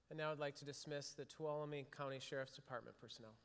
And now I'd like to dismiss the Tuolumne County Sheriff's Department personnel.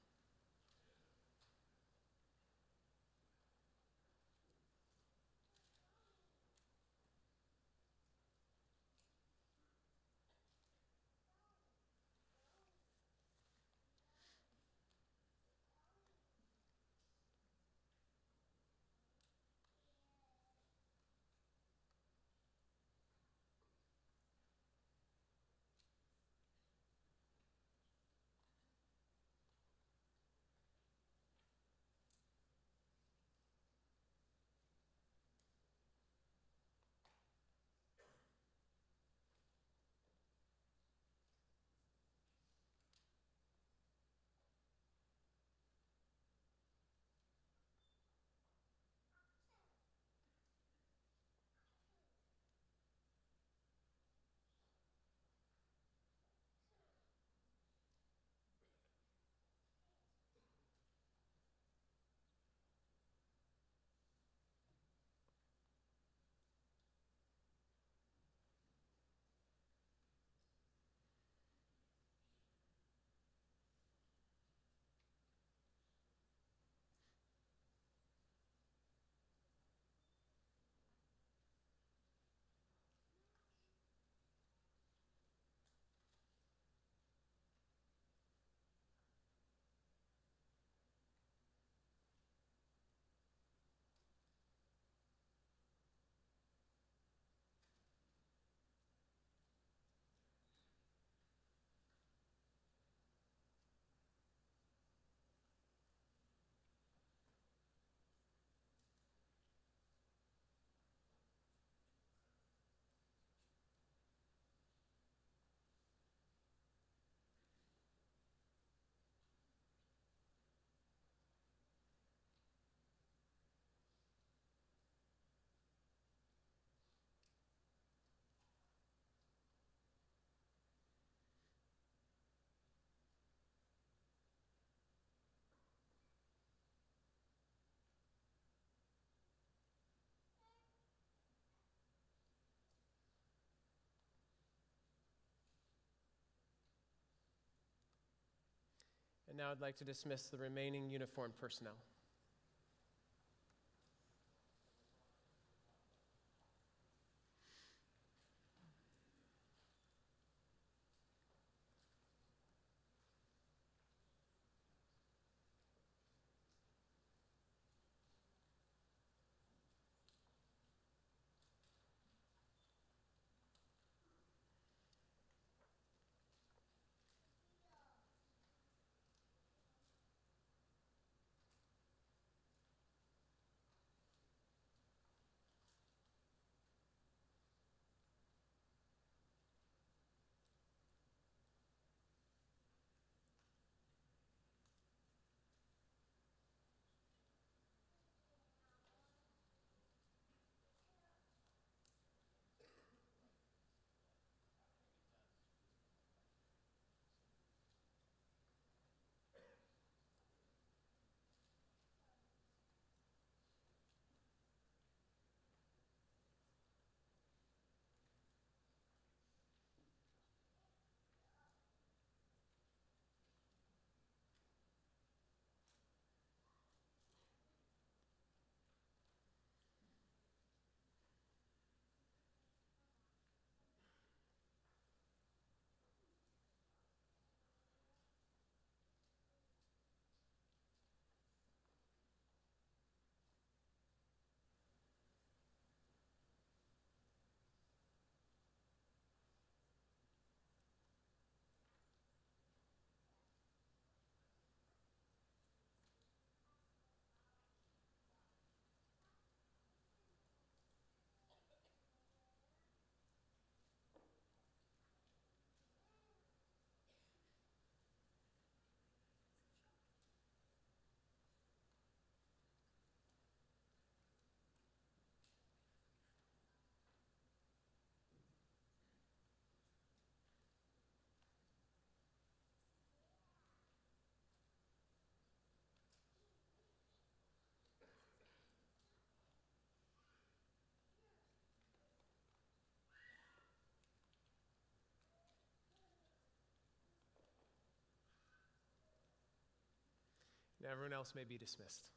And now I'd like to dismiss the remaining uniformed personnel. And everyone else may be dismissed.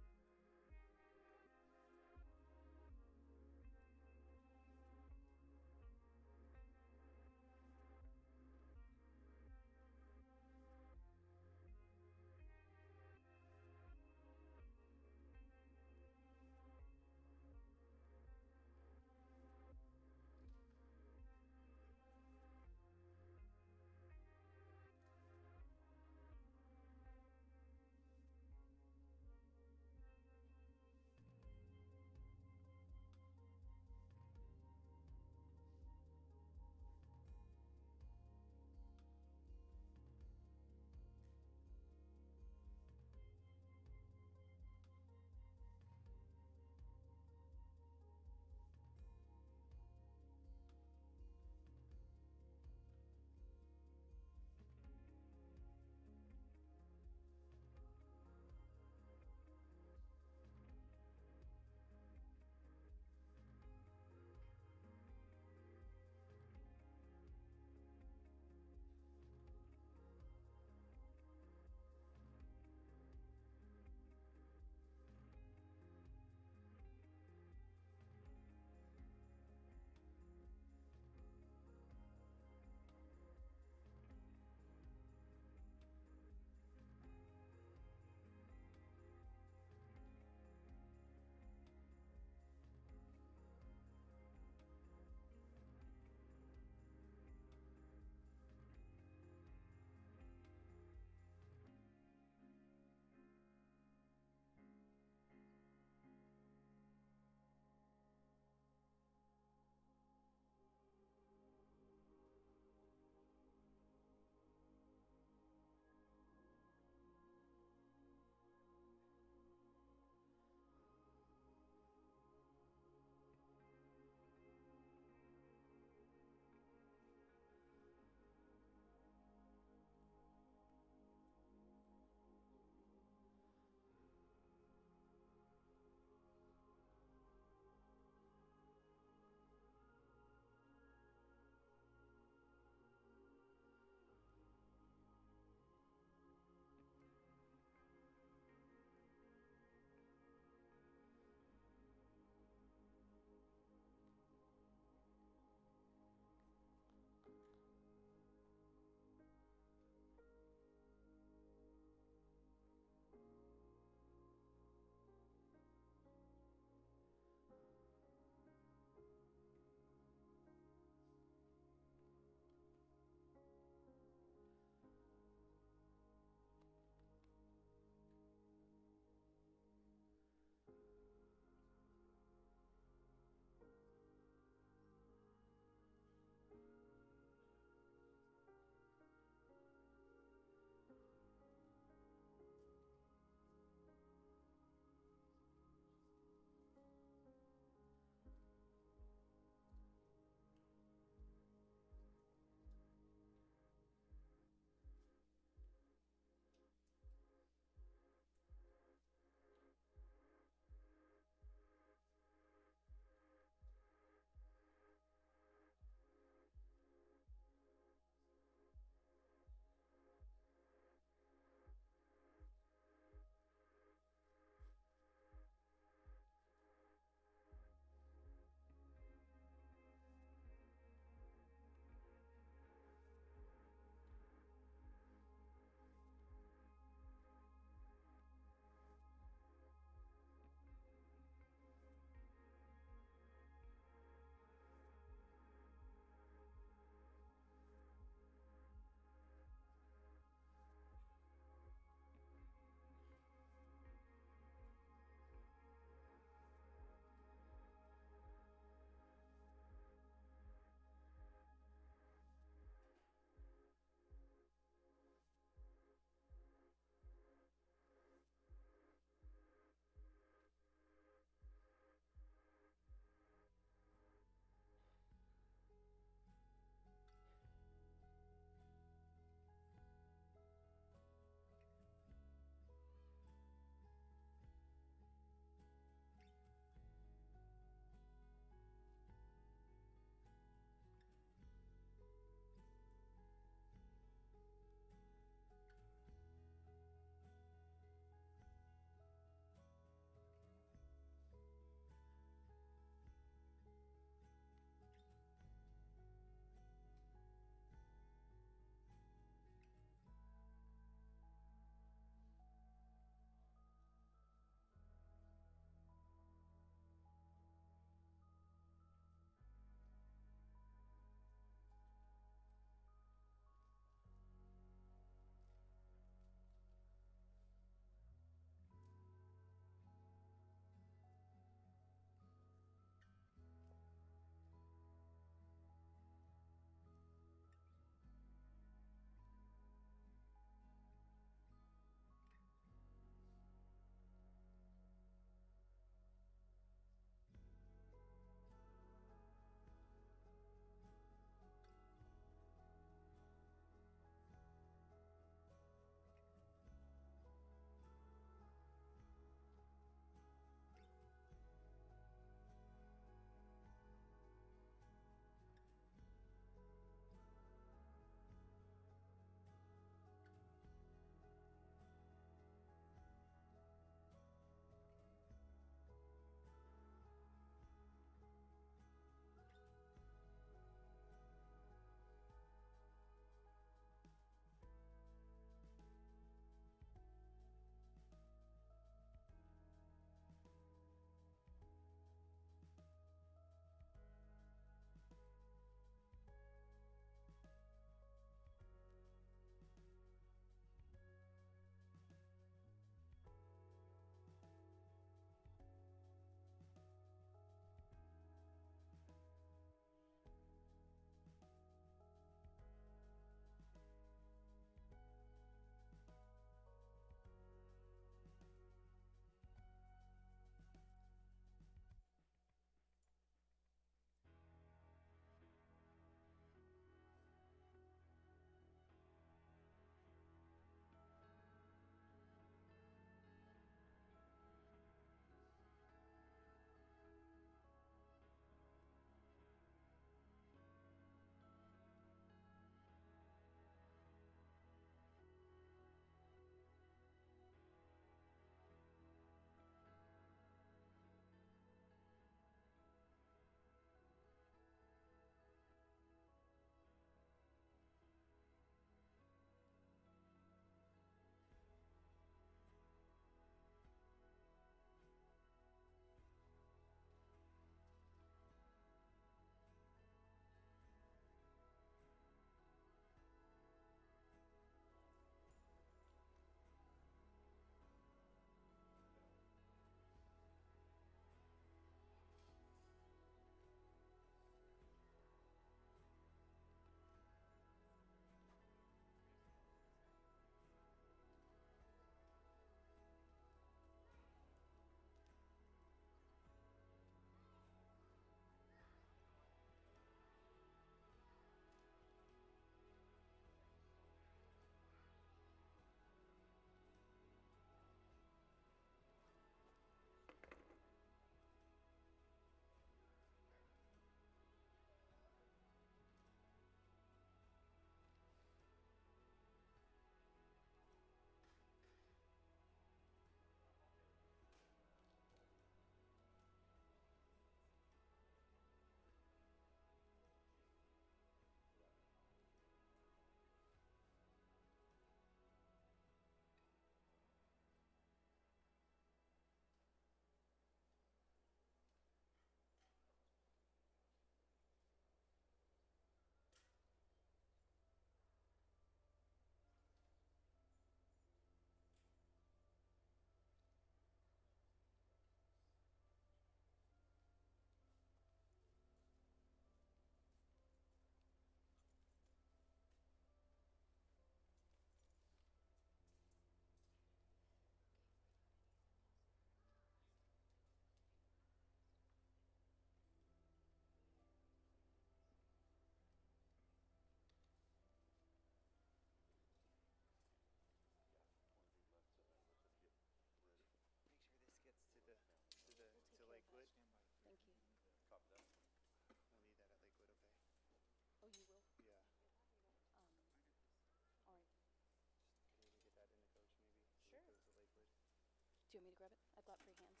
want me to grab it? I've got free hands.